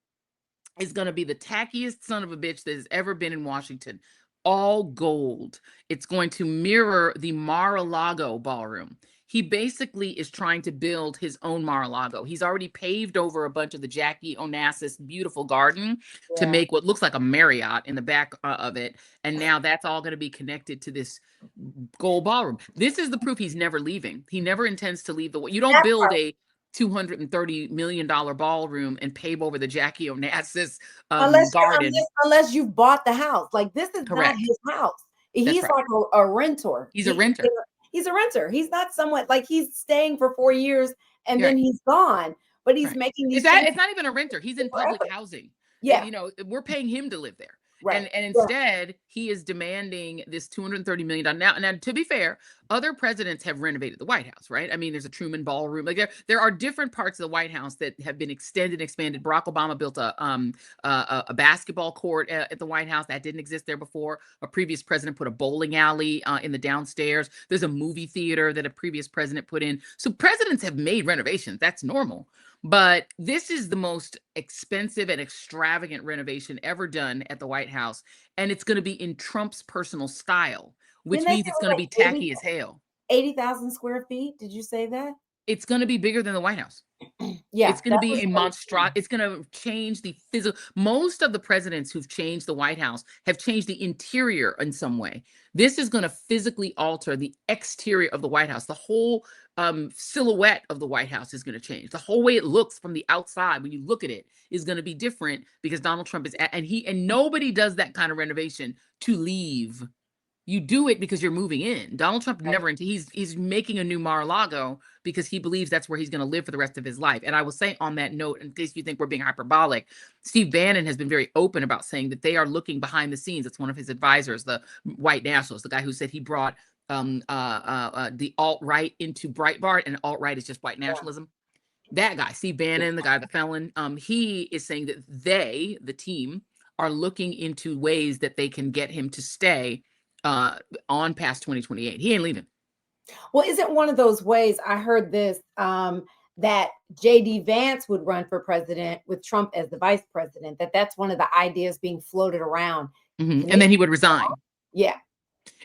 is going to be the tackiest son of a bitch that has ever been in Washington. All gold. It's going to mirror the Mar-a-Lago ballroom. He basically is trying to build his own Mar-a-Lago. He's already paved over a bunch of the Jackie Onassis beautiful garden to make what looks like a Marriott in the back of it. And now that's all going to be connected to this gold ballroom. This is the proof he's never leaving. He never intends to leave you don't build a $230 million ballroom and pave over the Jackie Onassis garden. Unless you've bought the house. Like, this is not his house. He's like a renter. He's a renter. He's a renter. He's not someone like he's staying for 4 years and then he's gone. But he's making these. It's not even a renter. He's in public housing. Yeah. We're paying him to live there. Right. And instead, he is demanding this $230 million. Now, to be fair, other presidents have renovated the White House, right? I mean, there's a Truman Ballroom. Like there are different parts of the White House that have been extended, expanded. Barack Obama built a basketball court at the White House that didn't exist there before. A previous president put a bowling alley in the downstairs. There's a movie theater that a previous president put in. So presidents have made renovations. That's normal. But this is the most expensive and extravagant renovation ever done at the White House. And it's going to be in Trump's personal style, which means it's going to be tacky as hell. 80,000 square feet. Did you say that? It's going to be bigger than the White House. Yeah, It's going to that's be what's a going monstrosity. It's going to change the physical. Most of the presidents who've changed the White House have changed the interior in some way. This is going to physically alter the exterior of the White House. The whole silhouette of the White House is going to change. The whole way it looks from the outside when you look at it is going to be different because Donald Trump is and nobody does that kind of renovation to leave. You do it because you're moving in. Donald Trump right. never, he's making a new Mar-a-Lago because he believes that's where he's going to live for the rest of his life. And I will say on that note, in case you think we're being hyperbolic, Steve Bannon has been very open about saying that they are looking behind the scenes. It's one of his advisors, the white nationalist, the guy who said he brought the alt-right into Breitbart, and alt-right is just white nationalism. That guy, Steve Bannon, the guy, the felon, he is saying that they, the team, are looking into ways that they can get him to stay on past 2028. He ain't leaving. Well, isn't one of those ways, I heard this, that J.D. Vance would run for president with Trump as the vice president, that's one of the ideas being floated around. And then he would resign. Yeah.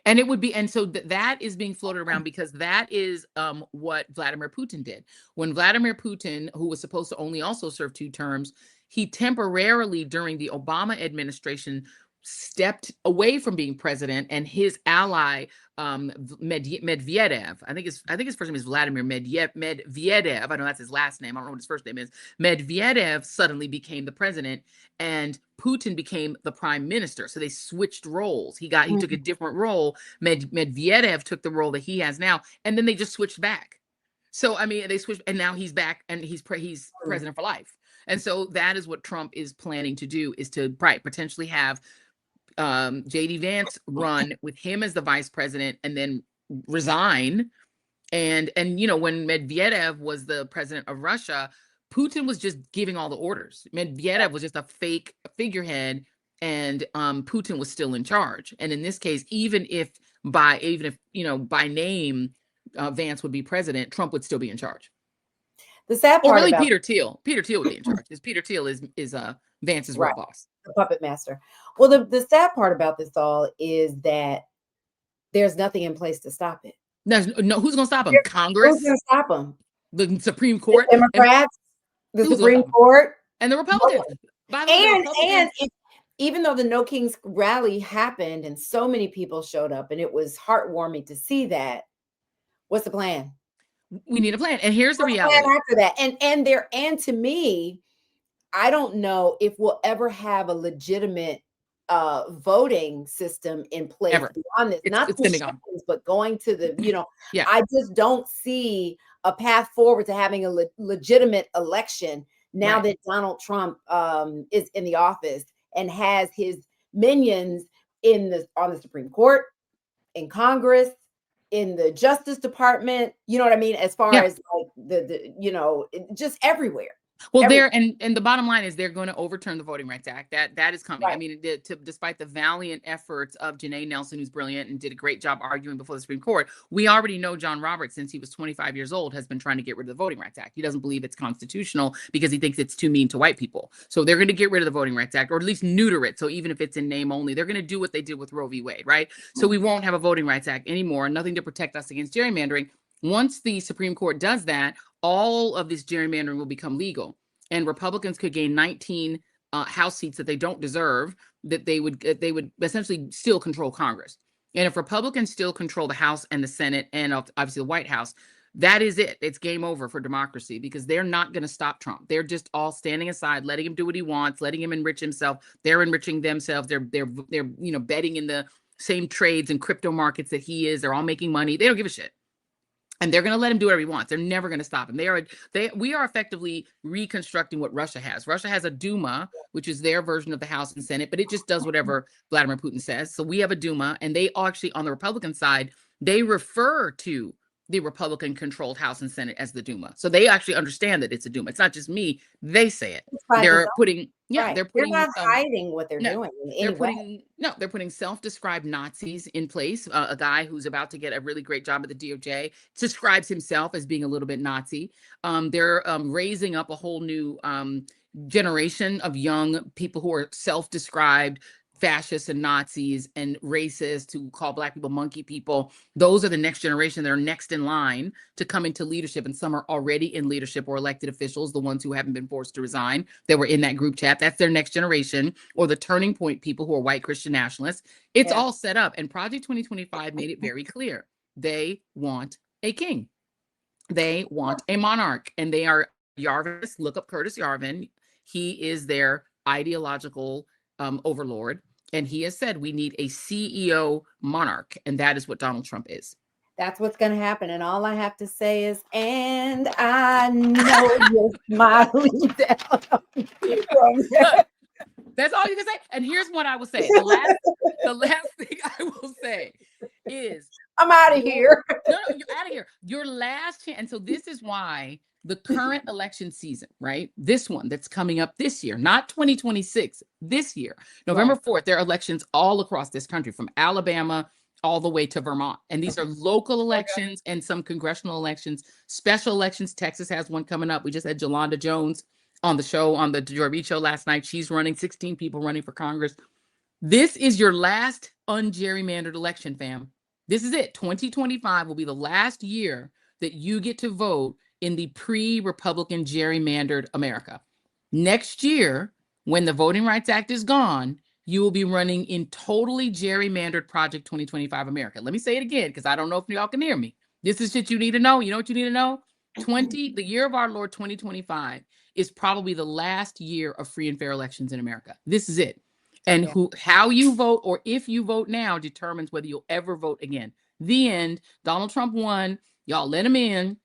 And it would be, and so that is being floated around because that is what Vladimir Putin did. When Vladimir Putin, who was supposed to only also serve 2 terms, he temporarily during the Obama administration stepped away from being president, and his ally Medvedev, I think his first name is Vladimir Medvedev. I know that's his last name. I don't know what his first name is. Medvedev suddenly became the president, and Putin became the prime minister. So they switched roles. He took a different role. Medvedev took the role that he has now, and then they just switched back. So I mean, they switched, and now he's back, and he's president for life. And so that is what Trump is planning to do: is to potentially have J.D. Vance run with him as the vice president, and then resign. And when Medvedev was the president of Russia, Putin was just giving all the orders. Medvedev was just a fake figurehead, and Putin was still in charge. And in this case, even if by name Vance would be president, Trump would still be in charge. The sad part, or really, Peter Thiel would be in charge, because Peter Thiel is Vance's real boss, the puppet master. Well, the sad part about this all is that there's nothing in place to stop it. No, who's going to stop him? Congress? Who's going to stop him? The Supreme Court? The Democrats, the Supreme Court, and the Republicans. And even though the No Kings rally happened and so many people showed up and it was heartwarming to see that, what's the plan? We need a plan. And here's the reality. After that, and to me, I don't know if we'll ever have a legitimate voting system in place beyond this. Not the but going to the, I just don't see a path forward to having a legitimate election now that Donald Trump is in the office and has his minions on the Supreme Court, in Congress, in the Justice Department. You know what I mean? As far as like the just everywhere. Well, and the bottom line is they're going to overturn the Voting Rights Act. That is coming. Right. I mean, despite the valiant efforts of Janae Nelson, who's brilliant and did a great job arguing before the Supreme Court, we already know John Roberts, since he was 25 years old, has been trying to get rid of the Voting Rights Act. He doesn't believe it's constitutional because he thinks it's too mean to white people. So they're going to get rid of the Voting Rights Act, or at least neuter it. So even if it's in name only, they're going to do what they did with Roe v. Wade, right? So we won't have a Voting Rights Act anymore, nothing to protect us against gerrymandering. Once the Supreme Court does that, all of this gerrymandering will become legal. And Republicans could gain 19 House seats that they don't deserve, that they would essentially still control Congress. And if Republicans still control the House and the Senate and obviously the White House, that is it. It's game over for democracy, because they're not going to stop Trump. They're just all standing aside, letting him do what he wants, letting him enrich himself. They're enriching themselves. They're betting in the same trades and crypto markets that he is. They're all making money. They don't give a shit. And they're going to let him do whatever he wants. They're never going to stop him. We are effectively reconstructing what Russia has. Russia has a Duma, which is their version of the House and Senate, but it just does whatever Vladimir Putin says. So we have a Duma, and they actually, on the Republican side, they refer to the Republican-controlled House and Senate as the Duma. So they actually understand that it's a Duma. It's not just me. They say it. They're putting, they're not hiding what they're doing. They're putting self-described Nazis in place. A guy who's about to get a really great job at the DOJ describes himself as being a little bit Nazi. They're raising up a whole new generation of young people who are self-described fascists and Nazis and racists who call Black people monkey people. Those are the next generation that are next in line to come into leadership. And some are already in leadership or elected officials, the ones who haven't been forced to resign that were in that group chat. That's their next generation, or the turning point people who are white Christian nationalists. It's all set up. And Project 2025 made it very clear. They want a king. They want a monarch. And they are Yarvin. Look up Curtis Yarvin. He is their ideological overlord. And he has said we need a CEO monarch. And that is what Donald Trump is. That's what's going to happen. And all I have to say is, and I know you're smiling down. That's all you can say. And here's what I will say. The last thing I will say is, I'm out of here. No, you're out of here. Your last chance. And so this is why the current election season, right? This one that's coming up this year, not 2026, this year, November 4th, there are elections all across this country, from Alabama all the way to Vermont. And these are local elections and some congressional elections, special elections. Texas has one coming up. We just had Jolanda Jones on the show, on the Joy Reid show last night. She's running, 16 people running for Congress. This is your last ungerrymandered election, fam. This is it. 2025 will be the last year that you get to vote in the pre-Republican gerrymandered America. Next year, when the Voting Rights Act is gone, you will be running in totally gerrymandered Project 2025 America. Let me say it again, because I don't know if y'all can hear me. This is shit you need to know. You know what you need to know? The year of our Lord 2025 is probably the last year of free and fair elections in America. This is it. And how you vote, or if you vote now, determines whether you'll ever vote again. The end. Donald Trump won. Y'all let him in,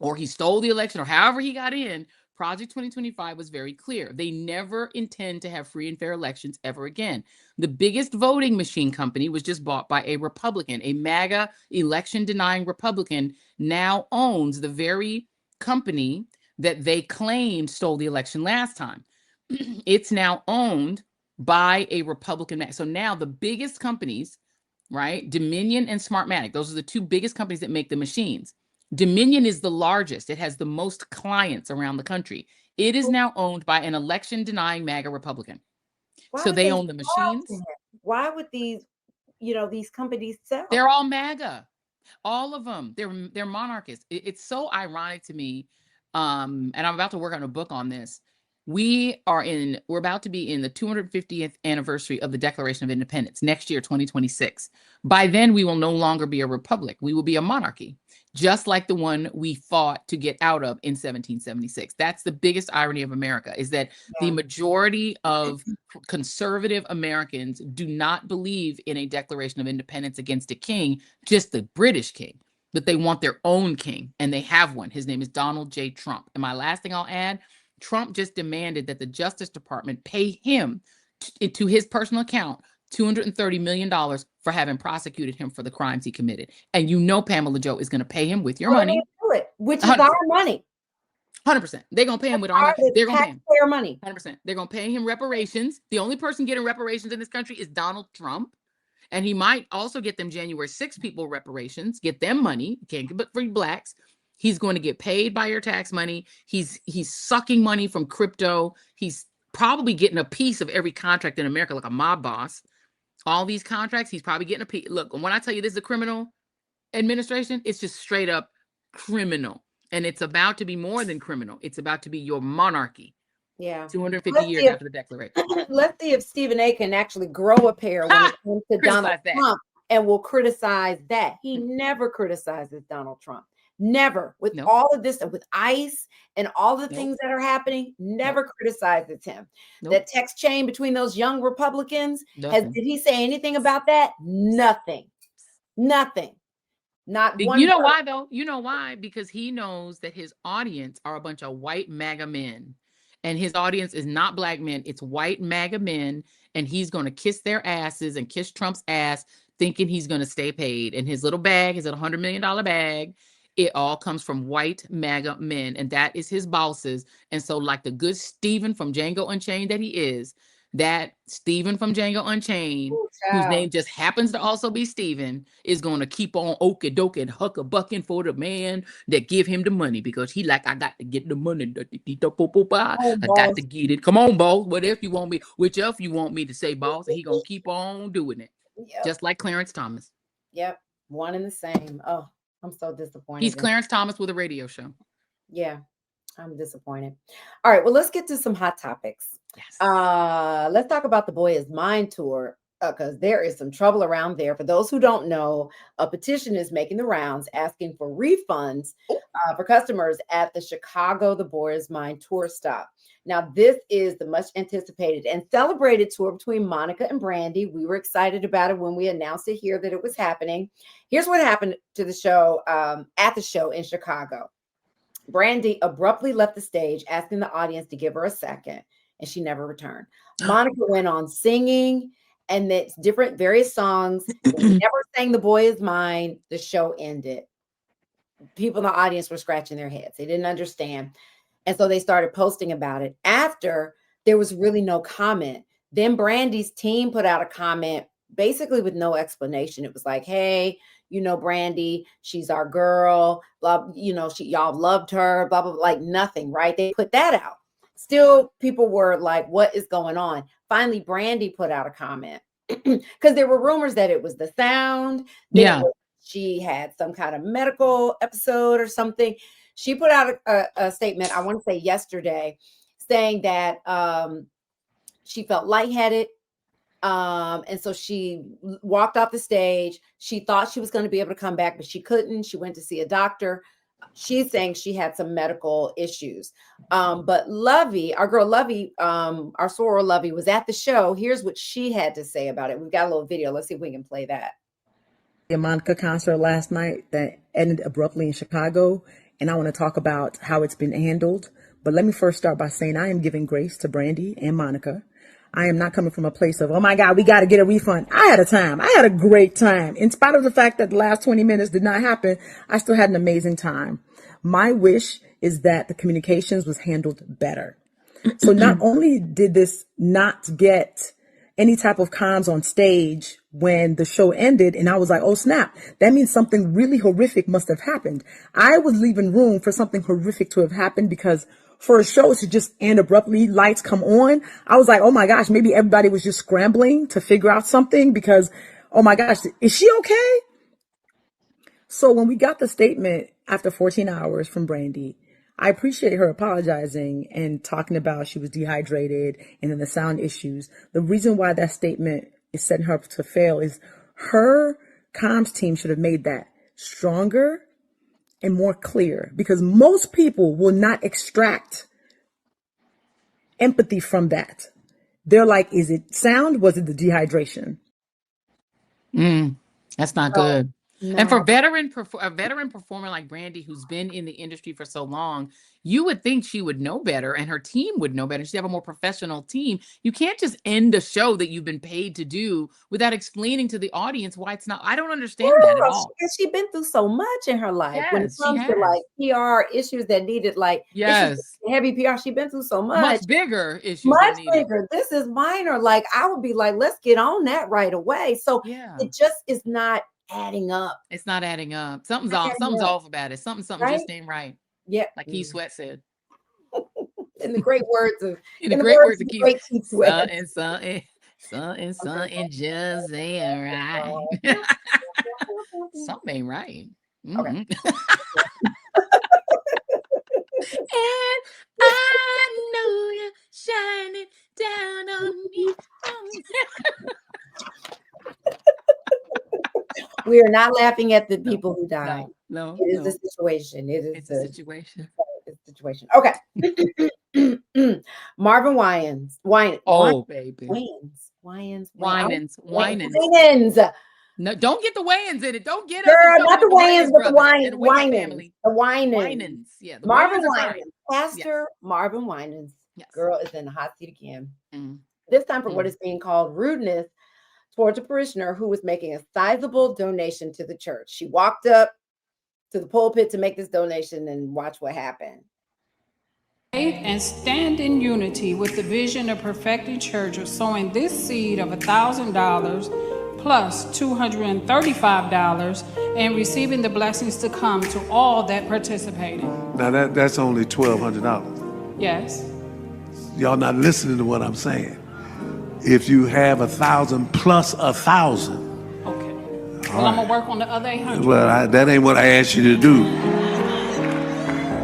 or he stole the election, or however he got in. Project 2025 was very clear. They never intend to have free and fair elections ever again. The biggest voting machine company was just bought by a Republican. A MAGA election-denying Republican now owns the very company that they claimed stole the election last time. It's now owned by a Republican. So now the biggest companies, right? Dominion and Smartmatic. Those are the two biggest companies that make the machines. Dominion is the largest. It has the most clients around the country. It is now owned by an election-denying MAGA Republican. So they own the machines. Why would these companies sell? They're all MAGA. All of them. They're monarchists. It's so ironic to me. And I'm about to work on a book on this. We're about to be in the 250th anniversary of the Declaration of Independence next year, 2026. By then, we will no longer be a republic. We will be a monarchy, just like the one we fought to get out of in 1776. That's the biggest irony of America, is that the majority of conservative Americans do not believe in a Declaration of Independence against a king, just the British king, that they want their own king, and they have one. His name is Donald J. Trump. And my last thing I'll add, Trump just demanded that the Justice Department pay him to his personal account $230 million for having prosecuted him for the crimes he committed. And you know Pamela Joe is going to pay him with your money. Which is our money. 100%. They're going to pay him with our money. They're going to pay him their money. 100%. They're going to pay him reparations. The only person getting reparations in this country is Donald Trump. And he might also get them January 6 people reparations, get them money. Can't get but free blacks. He's going to get paid by your tax money. He's sucking money from crypto. He's probably getting a piece of every contract in America, like a mob boss. All these contracts, he's probably getting a piece. Look, when I tell you this is a criminal administration, it's just straight up criminal. And it's about to be more than criminal. It's about to be your monarchy. Yeah. 250 years after the Declaration. Let's see if Stephen A. can actually grow a pair when it comes to Donald Trump, and will criticize that. He never criticizes Donald Trump. Never. With all of this, with ICE and all the things that are happening, never criticizes him. That text chain between those young Republicans, did he say anything about that? Nothing. Nothing. Not one. You know why, though? You know why? Because he knows that his audience are a bunch of white MAGA men. And his audience is not black men. It's white MAGA men. And he's going to kiss their asses and kiss Trump's ass, thinking he's going to stay paid. And his little bag, his little $100 million bag, it all comes from white MAGA men, and that is his bosses. And so, like the good Stephen from Django Unchained that he is, that Steven from Django Unchained, Ooh, whose child. name just happens to also be Steven, is going to keep on okie dokie and huck a bucking for the man that give him the money because he like, I got to get the money. Oh, I got boss. to get it. Come on, boss. What if you want me? Which if you want me to say, boss? And he going to keep on doing it. Yep. Just like Clarence Thomas. Yep. One and the same. Oh, I'm so disappointed. He's Clarence Thomas with a radio show. Yeah, I'm disappointed. All right, well, let's get to some hot topics. Yes. Let's talk about the Boy Is Mine tour because there is some trouble around there. For those who don't know, a petition is making the rounds asking for refunds for customers at the Chicago The Boy Is Mine tour stop. Now, this is the much anticipated and celebrated tour between Monica and Brandy. We were excited about it when we announced it here that it was happening. Here's what happened to the show at the show in Chicago. Brandy abruptly left the stage, asking the audience to give her a second, and she never returned. Monica went on singing, and it's different, various songs. They never sang The Boy Is Mine. The show ended. People in the audience were scratching their heads. They didn't understand. And so they started posting about it. After, there was really no comment. Then Brandy's team put out a comment, basically with no explanation. It was like, hey, you know, Brandy, she's our girl, blah, you know, y'all loved her, blah, blah, blah, like nothing, right? They put that out. Still, people were like, what is going on? Finally, Brandy put out a comment because there were rumors that it was the sound. Yeah. She had some kind of medical episode or something. She put out a statement, I want to say yesterday, saying that she felt lightheaded. And so she walked off the stage. She thought she was going to be able to come back, but she couldn't. She went to see a doctor. She's saying she had some medical issues. But Lovey, our girl Lovey, our soror Lovey, was at the show. Here's what she had to say about it. We've got a little video. Let's see if we can play that. The Monica concert last night that ended abruptly in Chicago, and I want to talk about how it's been handled. But let me first start by saying I am giving grace to Brandy and Monica. I am not coming from a place of, oh my God, we got to get a refund. I had a time. I had a great time. In spite of the fact that the last 20 minutes did not happen, I still had an amazing time. My wish is that the communications was handled better. So not only did this not get any type of comms on stage when the show ended, and I was like, oh snap, that means something really horrific must have happened. I was leaving room for something horrific to have happened because for a show to just end abruptly, lights come on, I was like, oh my gosh, maybe everybody was just scrambling to figure out something because, oh my gosh, is she okay? So when we got the statement after 14 hours from Brandy, I appreciate her apologizing and talking about she was dehydrated and then the sound issues. The reason why that statement is setting her up to fail is her comms team should have made that stronger and more clear, because most people will not extract empathy from that. They're like, is it sound? Was it the dehydration? That's not good. No. And for a veteran performer like Brandy, who's been in the industry for so long, you would think she would know better and her team would know better. She'd have a more professional team. You can't just end a show that you've been paid to do without explaining to the audience why it's not. I don't understand that at all. She's been through so much in her life when it Yes, she comes to has. like PR issues that needed like Yes. heavy PR. She's been through so much. Much bigger issues. Much than needed. bigger. This is minor. Like I would be like, let's get on that right away. So Yeah. it just is not adding up. It's not adding up. Something's off. Something's off about it. Something Right? just ain't right. Yeah. Like Keith Sweat said. In the great words of In the great words of the Keith, great Keith Sweat. something just ain't right. Something ain't right. Okay. And I know you're shining down on me. We are not laughing at the people who died. No, It is a situation. It's a situation. Situation. Okay. Marvin Winans. Oh, baby. Winans. No, don't get the Wayans in it. Don't get Girl, us. not the Wayans, but the Winans. Family. The Winans. Winans. Yeah. The Marvin Wayans are Winans. fine. Pastor Marvin Winans. Yes. Girl is in the hot seat again. Mm. This time for what is being called rudeness towards a parishioner who was making a sizable donation to the church. She walked up to the pulpit to make this donation and watch what happened. faith and stand in unity with the vision of perfecting church of sowing this seed of $1,000 plus $235 and receiving the blessings to come to all that participated. Now that's only $1,200. Yes. Y'all not listening to what I'm saying. If you have 1,000 plus 1,000. Okay. Well, I'm gonna work on the other 800. Well, that ain't what I asked you to do.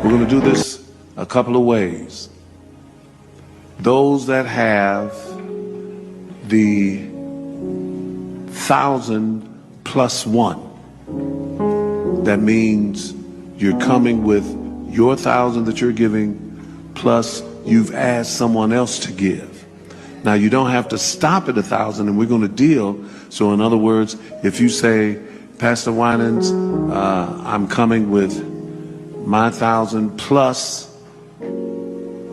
We're gonna do this a couple of ways. Those that have the 1,000 plus 1, that means you're coming with your 1,000 that you're giving, plus you've asked someone else to give. Now you don't have to stop at 1,000, and we're going to deal. So in other words, if you say, Pastor Winans, I'm coming with my 1,000 plus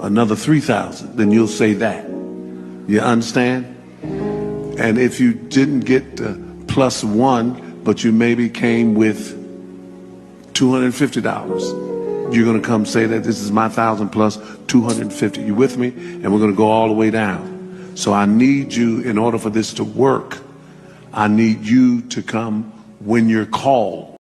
another 3,000, then you'll say that. You understand? And if you didn't get the plus 1, but you maybe came with $250, you're going to come say that this is my 1,000 plus 250. You with me? And we're going to go all the way down. So I need you, in order for this to work, I need you to come when you're called.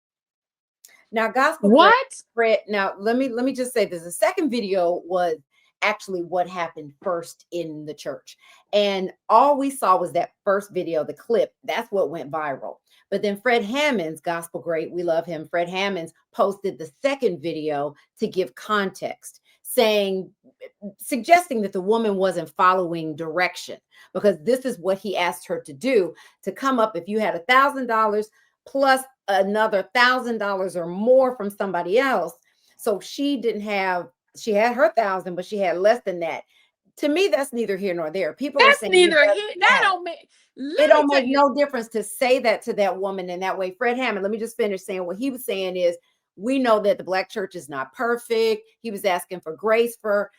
Now, gospel. What? Fred, now let me just say this. The second video was actually what happened first in the church. And all we saw was that first video, the clip. That's what went viral. But then Fred Hammond's, gospel great, we love him, Fred Hammond's posted the second video to give context, suggesting that the woman wasn't following direction, because this is what he asked her to do, to come up if you had $1,000 plus another $1,000 or more from somebody else. So she had her 1,000, but she had less than that. To me, that's neither here nor there. People are saying neither here. That don't make. It don't make no difference to say that to that woman in that way. Fred Hammond, let me just finish saying what he was saying is, we know that the Black church is not perfect. He was asking for grace for,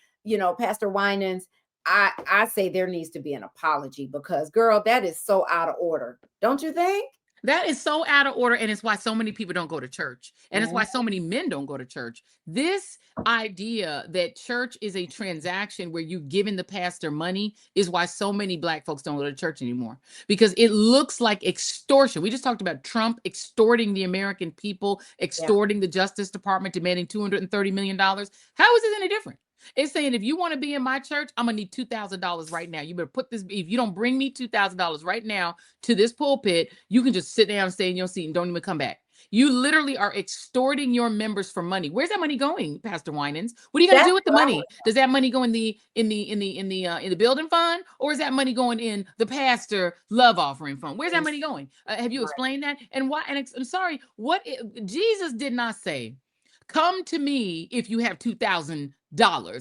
Pastor Winans. I say there needs to be an apology, because, girl, that is so out of order. Don't you think? That is so out of order, and it's why so many people don't go to church, and it's why so many men don't go to church. This idea that church is a transaction where you giving the pastor money is why so many Black folks don't go to church anymore, because it looks like extortion. We just talked about Trump extorting the American people, extorting the Justice Department, demanding $230 million. How is this any different? It's saying, if you want to be in my church, I'm going to need $2,000 right now. You better put this, if you don't bring me $2,000 right now to this pulpit, you can just sit down and stay in your seat and don't even come back. You literally are extorting your members for money. Where's that money going, Pastor Winans? What are you going to do with the money? Does that money go in the building fund, or is that money going in the pastor love offering fund? Where's that money going? Have you explained that? And why? And I'm sorry, Jesus did not say, come to me if you have $2,000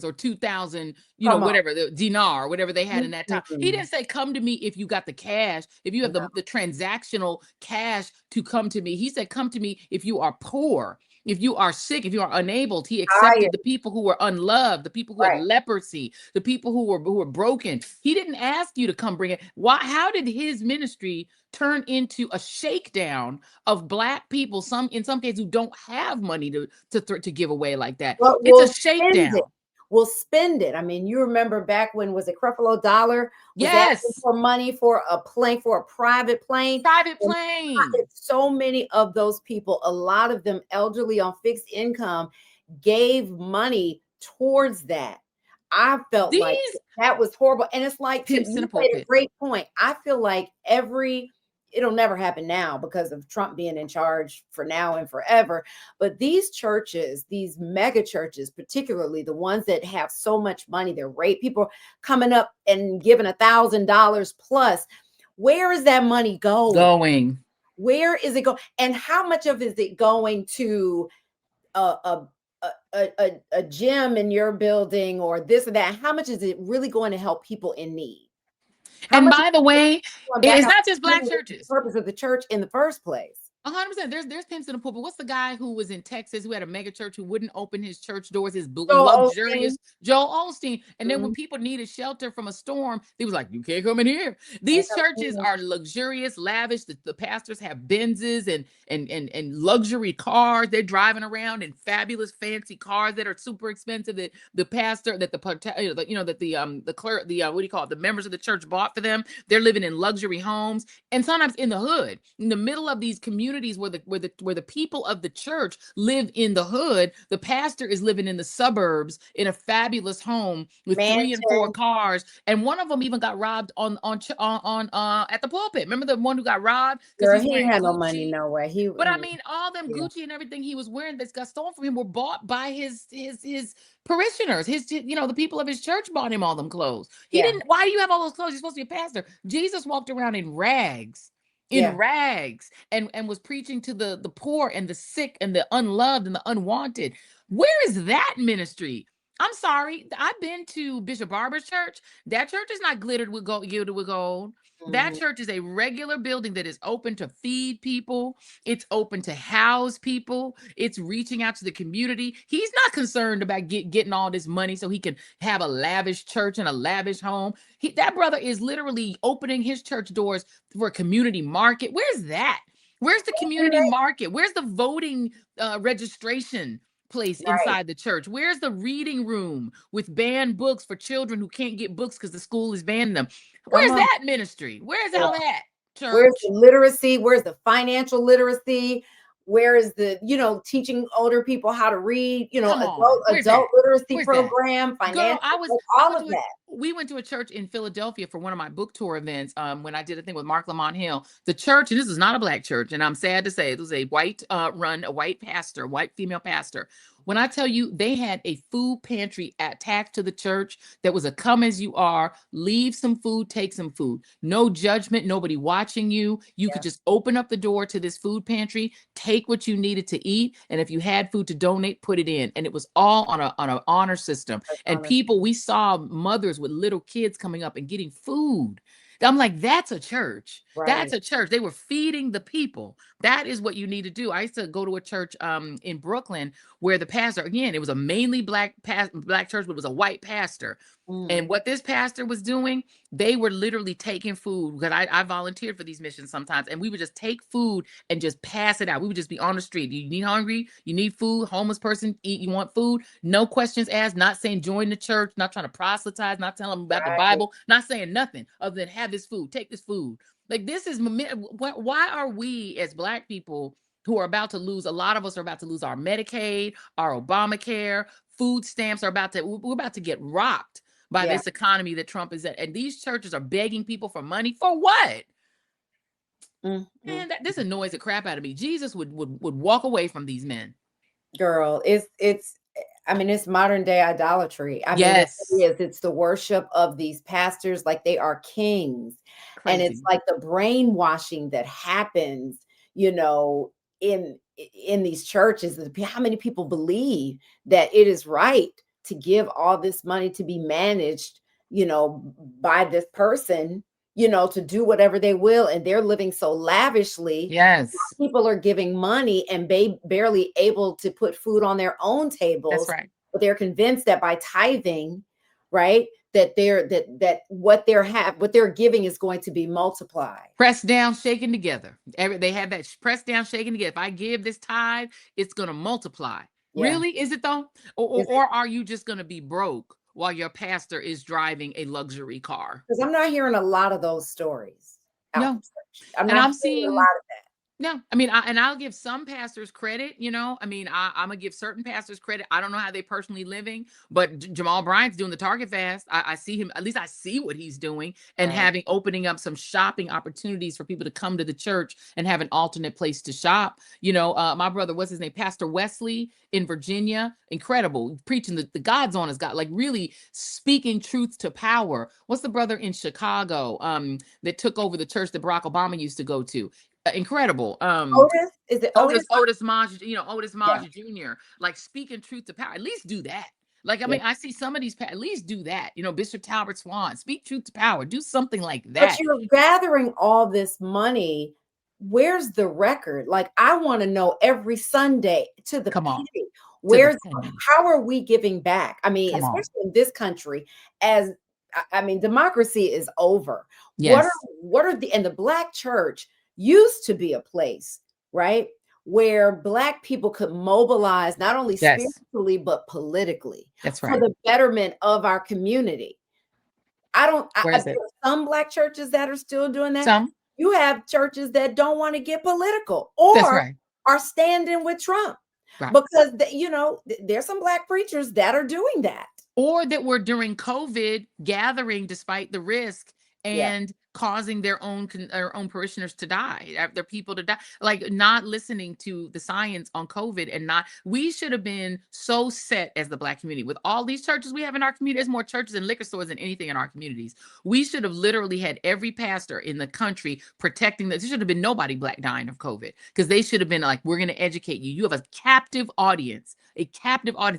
or 2,000, whatever, the dinar, whatever they had in that time. He didn't say, come to me if you got the cash, if you have the transactional cash to come to me. He said, come to me if you are poor, if you are sick, if you are unable. He accepted the people who were unloved, the people who had leprosy, the people who were broken. He didn't ask you to come bring it. Why? How did his ministry turn into a shakedown of Black people, in some cases, who don't have money to give away like that? Well, it's a shakedown. We'll spend it. I mean, you remember back when, was it Creflo Dollar? Yes. For money for a plane, for a private plane. So many of those people, a lot of them elderly on fixed income, gave money towards that. I felt like that was horrible. And it's like, you made a great point. I feel like it'll never happen now because of Trump being in charge for now and forever. But these churches, these mega churches, particularly the ones that have so much money, they're people coming up and giving $1,000 plus. Where is that money going? Where is it going? And how much of it is it going to a gym in your building or this or that? How much is it really going to help people in need? And by the way, it's not just Black churches. The purpose of the church in the first place. 100%. There's pimps in the pulpit. What's the guy who was in Texas who had a mega church who wouldn't open his church doors? His Joel luxurious Osteen. Joel Osteen. And then when Mhm. people needed shelter from a storm, he was like, "You can't come in here." Can't These come churches in. are luxurious, lavish. The pastors have Benzes and luxury cars. They're driving around in fabulous, fancy cars that are super expensive. That the pastor, that the clerk, what do you call it? The members of the church bought for them. They're living in luxury homes, and sometimes in the hood, in the middle of these communities where the people of the church live in the hood. The pastor is living in the suburbs in a fabulous home with 3 and 4 Mansion. cars, and one of them even got robbed on at the pulpit. Remember the one who got robbed because Girl, he's he wearing ain't had no money Gucci? nowhere. But I mean, all them Yeah. Gucci and everything he was wearing that got stolen from him were bought by his parishioners. The people of his church bought him all them clothes. He Yeah. didn't. Why do you have all those clothes? You're supposed to be a pastor. Jesus walked around in rags. Yeah. And was preaching to the poor and the sick and the unloved and the unwanted. Where is that ministry? I'm sorry. I've been to Bishop Barber's church. That church is not gilded with gold. That Mhm. church is a regular building that is open to feed people. It's open to house people. It's reaching out to the community. He's not concerned about getting all this money so he can have a lavish church and a lavish home. That brother is literally opening his church doors for a community market. Where's that? Where's the community market? Where's the voting registration place Right. inside the church? Where's the reading room with banned books for children who can't get books because the school is banning them? Where's Come on. that ministry? Where's all that Where's church? the literacy? Where's the financial literacy? Where is the, teaching older people how to read, Come on. Where's adult that? literacy Where's that? program, Girl, financial, I all went of to that. we went to a church in Philadelphia for one of my book tour events when I did a thing with Mark Lamont Hill. The church, and this is not a black church, and I'm sad to say it was a white pastor, white female pastor. When I tell you they had a food pantry attached to the church that was a come as you are, leave some food, take some food. No judgment, nobody watching you. You could just open up the door to this food pantry, take what you needed to eat, and if you had food to donate, put it in. And it was all on an honor system. And people, we saw mothers with little kids coming up and getting food. I'm like, that's a church. That's Right. a church. They were feeding the people. That is what you need to do. I used to go to a church in Brooklyn where the pastor, again, it was a mainly black church, but it was a white pastor. And what this pastor was doing, they were literally taking food, because I volunteered for these missions sometimes, and we would just take food and just pass it out. We would just be on the street. You need hungry, you need food, homeless person, eat, you want food, no questions asked, not saying join the church, not trying to proselytize, not telling them about the Bible, not saying nothing other than have this food, take this food. Like, this is, why are we as Black people who are about to lose, a lot of us are about to lose our Medicaid, our Obamacare, food stamps we're about to get rocked by this economy that Trump is at. And these churches are begging people for money for what? Man, this annoys the crap out of me. Jesus would walk away from these men. Girl, it's modern day idolatry. Yes. It is. It's the worship of these pastors like they are kings. Crazy. And it's like the brainwashing that happens, in these churches. How many people believe that it is right to give all this money to be managed, by this person, to do whatever they will, and they're living so lavishly. Yes. People are giving money and barely able to put food on their own tables. That's right. But they're convinced that by tithing, right, that what they're giving is going to be multiplied. Pressed down, shaken together. They have that pressed down, shaken together. If I give this tithe, it's going to multiply. Yeah. Really? Is it though? Or are you just going to be broke while your pastor is driving a luxury car? Because I'm not hearing a lot of those stories. No. I'm seeing a lot of that. No, I mean, I'll give some pastors credit, I'm gonna give certain pastors credit. I don't know how they personally living, but Jamal Bryant's doing the Target fast. I see him, at least I see what he's doing, and opening up some shopping opportunities for people to come to the church and have an alternate place to shop. My brother, what's his name? Pastor Wesley in Virginia, incredible, preaching the God's on his God, like really speaking truth to power. What's the brother in Chicago that took over the church that Barack Obama used to go to? Incredible. Otis? Is it Otis? Otis Maj, Otis Maj Jr. Like speaking truth to power. At least do that. Like, I mean, I see some of these, at least do that. Bishop Talbot Swan, speak truth to power. Do something like that. But you're gathering all this money where's the record? Like, I want to know every Sunday to the Come on. penny. Where's penny. how are we giving back? I mean, Come on. especially in this country, as I mean, democracy is over. Yes. What are the and the Black church used to be a place, right? Where Black people could mobilize not only Yes. spiritually but politically That's for right. the betterment of our community. Where's There it? are some Black churches that are still doing that. Some. You have churches that don't want to get political That's or right. are standing with Trump Right. because you know there's some Black preachers that are doing that. Or that were during COVID gathering despite the risk Yeah. and causing their own parishioners to die, their people to die, like not listening to the science on COVID. And not, we should have been so set as the Black community with all these churches we have in our community. There's more churches and liquor stores than anything in our communities. We should have literally had every pastor in the country protecting this. There should have been nobody Black dying of COVID, because they should have been like, we're going to educate you. You have a captive audience,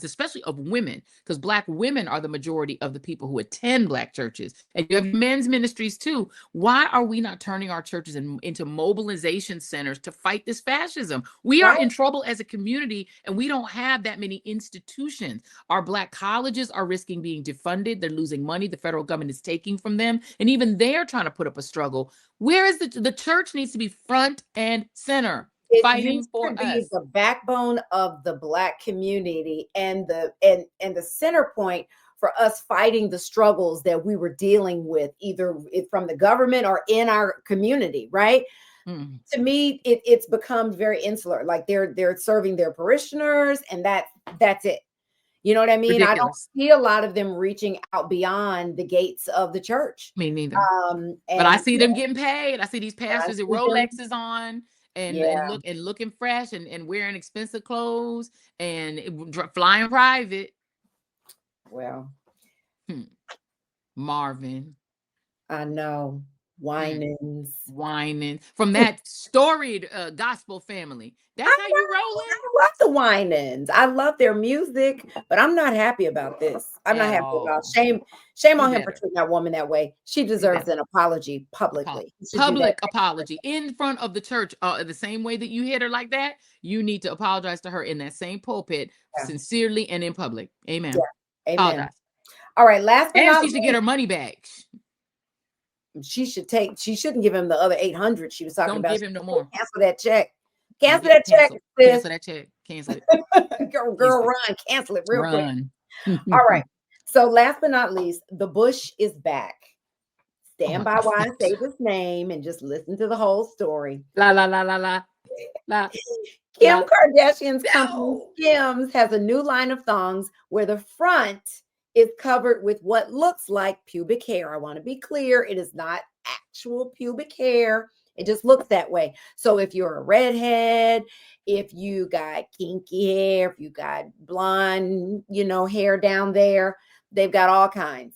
especially of women, because Black women are the majority of the people who attend Black churches. And you have men's ministries too. Why are we not turning our churches into mobilization centers to fight this fascism? We are in trouble as a community, and we don't have that many institutions. Our Black colleges are risking being defunded. They're losing money. The federal government is taking from them. And even they're trying to put up a struggle. Where is the church needs to be front and center. It Fighting used for to be us. the backbone of the Black community and the center point for us fighting the struggles that we were dealing with, either from the government or in our community, right? Mm. To me, it's become very insular. Like they're serving their parishioners, and that's it. You know what I mean? Ridiculous. I don't see a lot of them reaching out beyond the gates of the church. Me neither. And But I see them getting paid. I see these pastors with see them. Rolexes on and Yeah. looking fresh and wearing expensive clothes and flying private. Well, Marvin. I know. Winans. Whining from that storied gospel family. That's how you rolling? I love the Winans. I love their music, but I'm not happy about this. I'm not At happy all. about shame on him better. for treating that woman that way. She deserves an apology publicly. He should do Public that. apology in front of the church. The same way that you hit her like that, you need to apologize to her in that same pulpit, sincerely and in public. Amen. Amen. Apologize. All right, last but And not she should get her money back. she shouldn't give him the other 800 she was talking Don't about. give him no more. Cancel that check. Cancel that check. Cancel that check. Cancel it. Girl, run. Cancel it real quick. Run. All right. So last but not least, the Bush is back. Stand by while I say this name and just listen to the whole story. La la la la la. La. Kim Kardashian's company Skims has a new line of thongs where the front is covered with what looks like pubic hair. I want to be clear, it is not actual pubic hair. It just looks that way. So if you're a redhead, if you got kinky hair, if you got blonde, hair down there, they've got all kinds.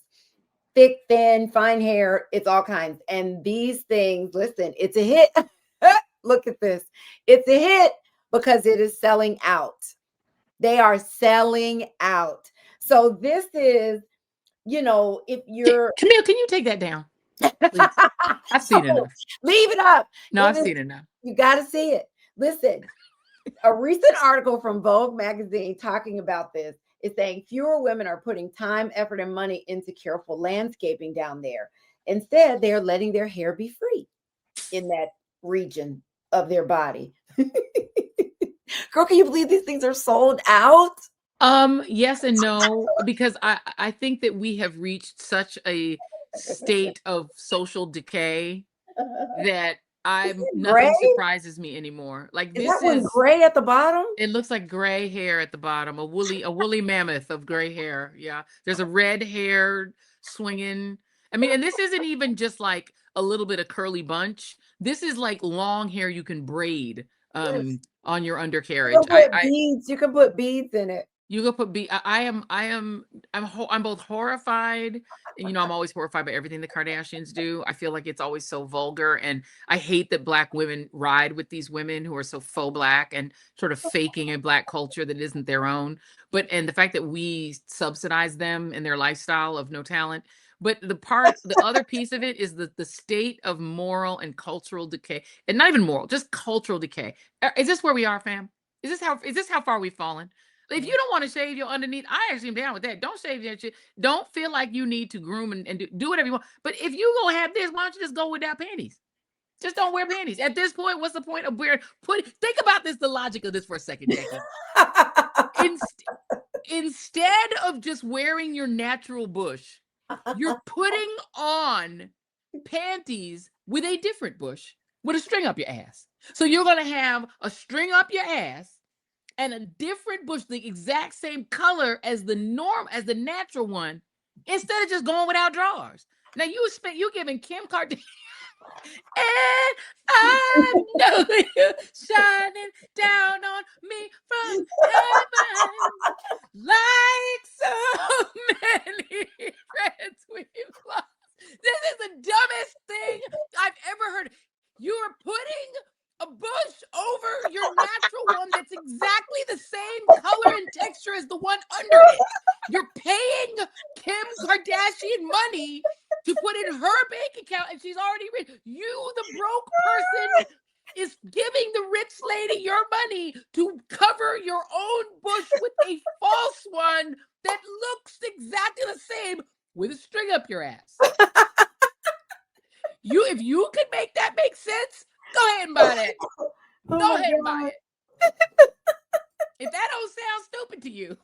Thick, thin, fine hair, it's all kinds. And these things, listen, it's a hit. Look at this. It's a hit because it is selling out. They are selling out. So this is, if you're... Camille, can you take that down? I've seen it enough. Leave it up. No, I've seen it enough. You got to see it. Listen, a recent article from Vogue magazine talking about this is saying fewer women are putting time, effort, and money into careful landscaping down there. Instead, they're letting their hair be free in that region of their body. Girl, can you believe these things are sold out? Yes and no, because I think that we have reached such a state of social decay that nothing surprises me anymore. Like this is gray at the bottom. It looks like gray hair at the bottom, a woolly mammoth of gray hair. Yeah, there's a red hair swinging. I mean, and this isn't even just like a little bit of curly bunch. This is like long hair you can braid on your undercarriage. You can put beads in it. You go put I'm both horrified, and I'm always horrified by everything the Kardashians do. I feel like it's always so vulgar, and I hate that Black women ride with these women who are so faux Black and sort of faking a Black culture that isn't their own. And the fact that we subsidize them in their lifestyle of no talent. But the other piece of it is the state of moral and cultural decay, and not even moral, just cultural decay. Is this where we are, fam? Is this how far we've fallen? If you don't want to shave your underneath, I actually am down with that. Don't shave that shit. Don't feel like you need to groom and do whatever you want. But if you gonna have this, why don't you just go without panties? Just don't wear panties. At this point, what's the point of wearing? Think about this, the logic of this for a second, Jackie. Instead of just wearing your natural bush, you're putting on panties with a different bush with a string up your ass. So you're gonna have a string up your ass and a different bush, the exact same color as the natural one, instead of just going without drawers. Now you giving Kim Kardashian. And I know you shining down on me from heaven like so many friends we've lost. This is the dumbest thing I've ever heard. You are putting a bush over your natural one that's exactly the same color and texture as the one under it. You're paying Kim Kardashian money to put in her bank account, and she's already rich. You, the broke person, is giving the rich lady your money to cover your own bush with a false one that looks exactly the same with a string up your ass. If you could make that make sense, go ahead and buy that. Go ahead and buy it. If that don't sound stupid to you,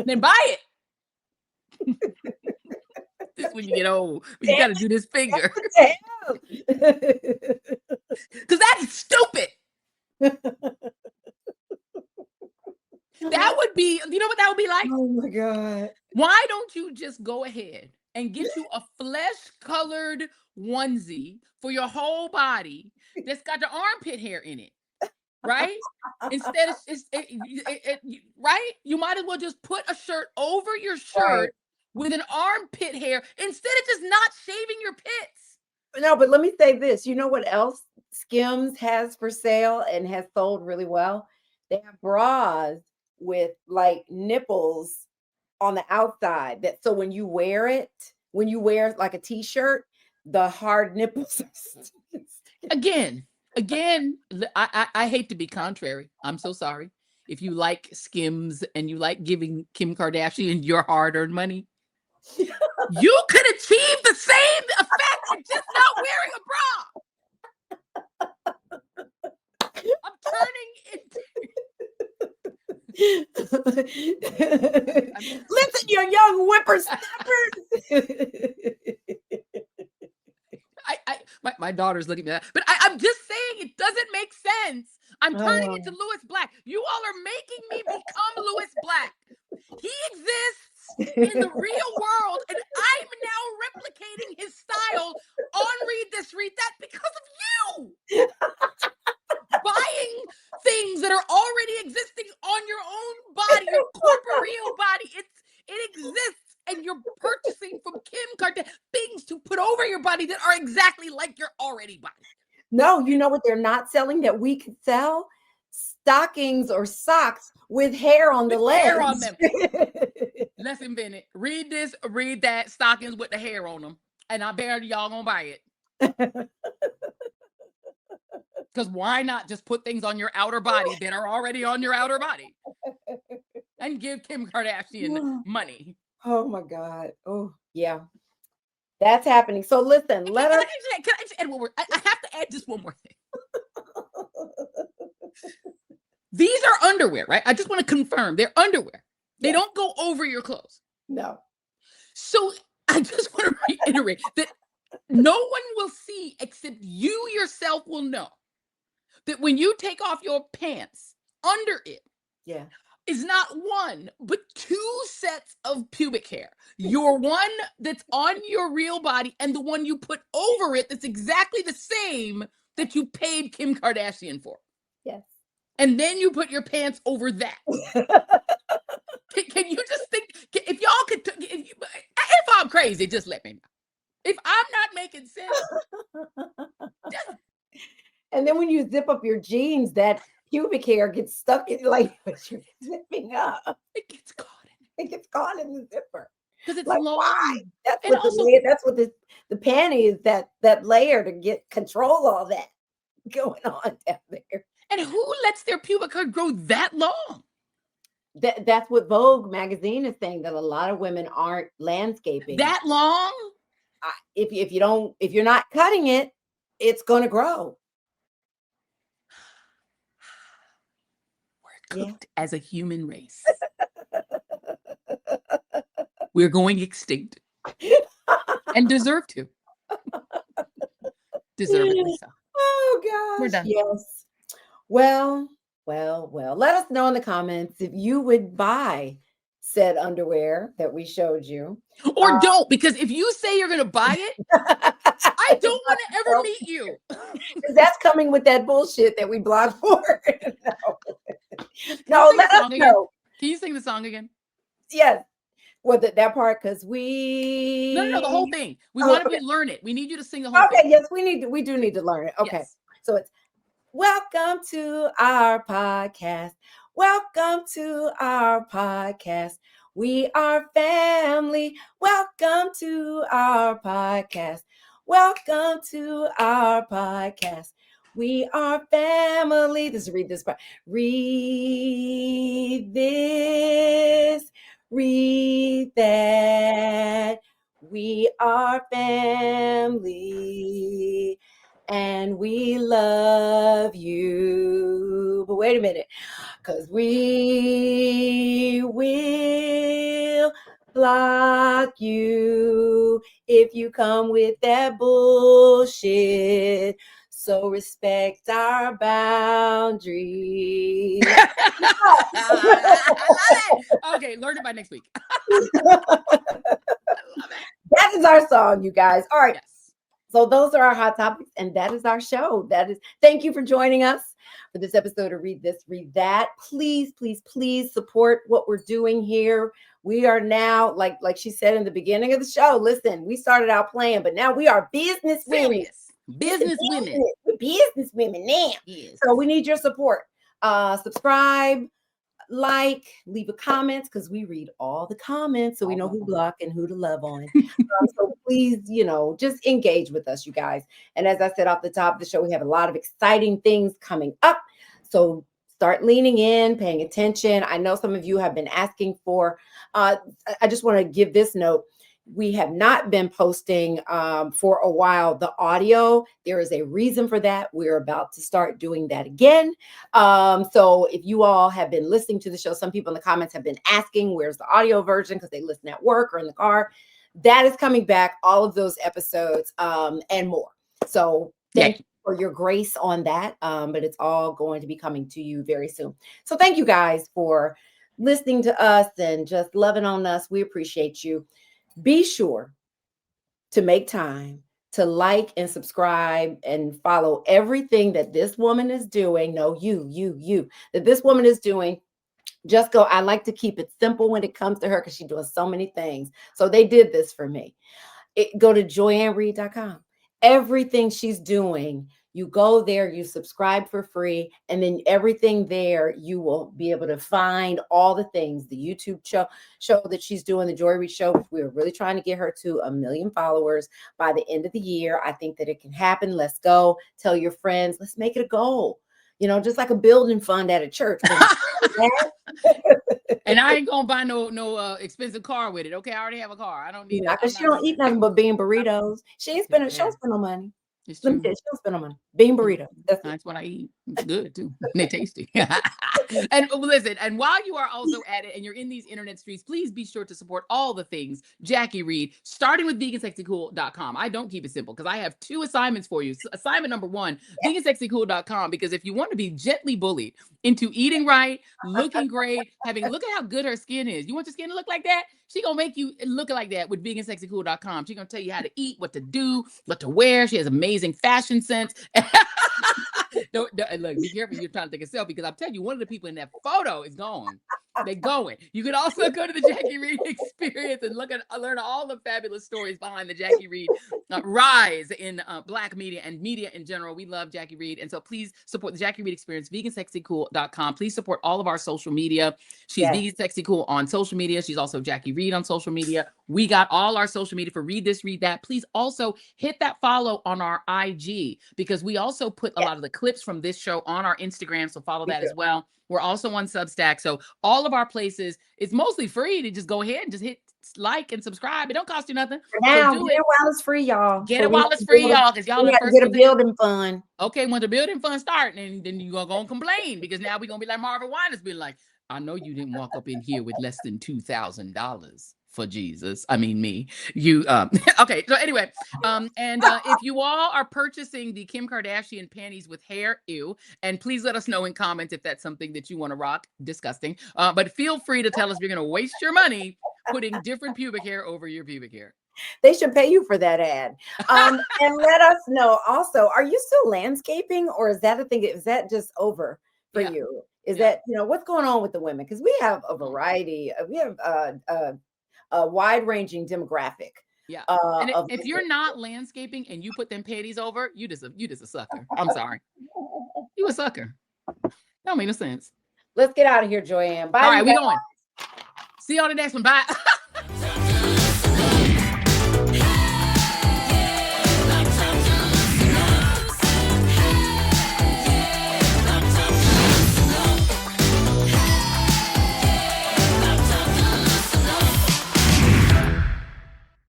then buy it. This is when you get old. You got to do this finger. Because that's stupid. That would be, you know what that would be like? Oh my God. Why don't you just go ahead and get you a flesh-colored onesie for your whole body that's got the armpit hair in it, right? Instead of, right? You might as well just put a shirt over your shirt with an armpit hair instead of just not shaving your pits. No, but let me say this. You know what else Skims has for sale and has sold really well? They have bras with like nipples on the outside. So when you wear like a t-shirt, the hard nipples. Again, I hate to be contrary. I'm so sorry. If you like Skims and you like giving Kim Kardashian your hard-earned money, you could achieve the same effect with just not wearing a bra. I'm turning into... Listen, you young whippersnappers. My daughter's looking at that, but I'm just saying it doesn't make sense. I'm turning into Louis Black. You all are making me become Louis Black. He exists in the real world, and I'm now replicating his style on Reid This, Reid That because of you. Buying things that are already existing on your own body, your corporeal body. It exists. And you're purchasing from Kim Kardashian things to put over your body that are exactly like your already body. No, you know what they're not selling that we could sell? Stockings or socks with hair on the legs. Hair on them. Let's invent it. Reid This, Reid That, stockings with the hair on them. And I bet y'all gonna buy it. Because why not just put things on your outer body that are already on your outer body? And give Kim Kardashian money. Oh my God. Oh, yeah. That's happening. So listen, Can I just add one more? I have to add just one more thing. These are underwear, right? I just want to confirm they're underwear. They don't go over your clothes. No. So I just want to reiterate that no one will see except you yourself will know that when you take off your pants under it, is not one, but two sets of pubic hair. Your one that's on your real body and the one you put over it that's exactly the same that you paid Kim Kardashian for. Yes. And then you put your pants over that. Can you just think, if y'all could, if I'm crazy, just let me know. If I'm not making sense. And then when you zip up your jeans, that pubic hair gets stuck in like you're zipping up. It gets caught in the zipper. Because it's Like, long. why? That's And what also, that's what the panty is, that layer to get control all that going on down there. and who lets their pubic hair grow that long? That's what Vogue magazine is saying, that a lot of women aren't landscaping. That long? If you're not cutting it, it's going to grow. We're cooked as a human race. We're going extinct. And deserve to. Deservedly so. Oh gosh. We're done. Yes. Well. Let us know in the comments if you would buy said underwear that we showed you. Or don't, because if you say you're gonna buy it, I don't want to ever meet you. That's coming with that bullshit that we blocked for. No, let us know. Can you sing the song again? Yes. Well, that part, because we No, the whole thing. We want to learn it. We need you to sing the whole thing. Okay, yes, we do need to learn it. Okay. Yes. So it's welcome to our podcast. Welcome to our podcast. We are family. Welcome to our podcast. Welcome to our podcast. We are family. Read this part. Read this. Read that. We are family. And we love you. But wait a minute, because we will block you if you come with that bullshit. So respect our boundaries. I love it. Okay, learn it by next week. That is our song, you guys. All right. Yes. So those are our hot topics, and that is our show. Thank you for joining us for this episode of Read This, Read That. Please, please, please support what we're doing here. We are now, like she said in the beginning of the show, listen, we started out playing, but now we are business women. Business women. We're business women now. Yes. So we need your support. Subscribe, like, leave a comment, because we read all the comments, so we know who block and who to love on. So please, just engage with us, you guys. And as I said off the top of the show, we have a lot of exciting things coming up. So start leaning in, paying attention. I know some of you have been asking for, I just want to give this note. We have not been posting for a while the audio. There is a reason for that. We're about to start doing that again. So if you all have been listening to the show, some people in the comments have been asking, where's the audio version? Because they listen at work or in the car. That is coming back, all of those episodes and more. So thank you for your grace on that. But it's all going to be coming to you very soon. So thank you guys for listening to us and just loving on us. We appreciate you. Be sure to make time to like and subscribe and follow everything that this woman is doing. No, that this woman is doing. Just go. I like to keep it simple when it comes to her because she's doing so many things. So they did this for me. Go to joyannereid.com. Everything she's doing, you go there, you subscribe for free, and then everything there, you will be able to find all the things, the YouTube show that she's doing, the Joy Reid Show, which we are really trying to get her to 1 million followers by the end of the year. I think that it can happen. Let's go. Tell your friends. Let's make it a goal. Just like a building fund at a church. And I ain't gonna buy no expensive car with it. Okay, I already have a car. I don't need it. Because she don't eat nothing but bean burritos. She ain't spending. She don't spend no money. It's Let true. me tell you, she don't spend no money. Bean burrito. That's what I eat. It's good too. They're tasty. And listen, and while you are also at it and you're in these internet streets, please be sure to support all the things Jackie Reid, starting with vegansexycool.com. I don't keep it simple because I have 2 assignments for you. Assignment number 1, vegansexycool.com, because if you want to be gently bullied into eating right, looking great, look at how good her skin is. You want your skin to look like that? She gonna make you look like that with vegansexycool.com. She's gonna tell you how to eat, what to do, what to wear. She has amazing fashion sense. Don't, look, be careful. You're trying to take a selfie because I'm telling you, one of the people in that photo is gone. They're going. You can also go to the Jackie Reid Experience and learn all the fabulous stories behind the Jackie Reid rise in Black media and media in general. We love Jackie Reid. And so please support the Jackie Reid Experience, vegansexycool.com. Please support all of our social media. She's Vegan Sexy Cool on social media. She's also Jackie Reid on social media. We got all our social media for Read This, Read That. Please also hit that follow on our IG, because we also put a lot of the clips from this show on our Instagram. So follow that as well. We're also on Substack. So all of our places, it's mostly free to just go ahead and just hit like and subscribe. It don't cost you nothing. Now, So do get it. it while it's free, y'all. Get it while it's free, y'all, because y'all we the have to first get a ones in. building fund. Okay, when the building fund start, then you're going to complain, because now we're going to be like Marvin Winans, be like, I know you didn't walk up in here with less than $2,000 for Jesus. I mean, me. You, okay. So anyway, if you all are purchasing the Kim Kardashian panties with hair, ew, and please let us know in comments if that's something that you want to rock. Disgusting. But feel free to tell us if you're going to waste your money putting different pubic hair over your pubic hair. They should pay you for that ad. And let us know also, are you still landscaping, or is that a thing? Is that just over for you? Is that, what's going on with the women? Because we have a variety of, we have a wide ranging demographic. Yeah. And if you're not landscaping and you put them panties over, you just a sucker. I'm sorry. You a sucker. Don't make no sense. Let's get out of here, Joyanne. Bye. All right, we going. See you on the next one. Bye.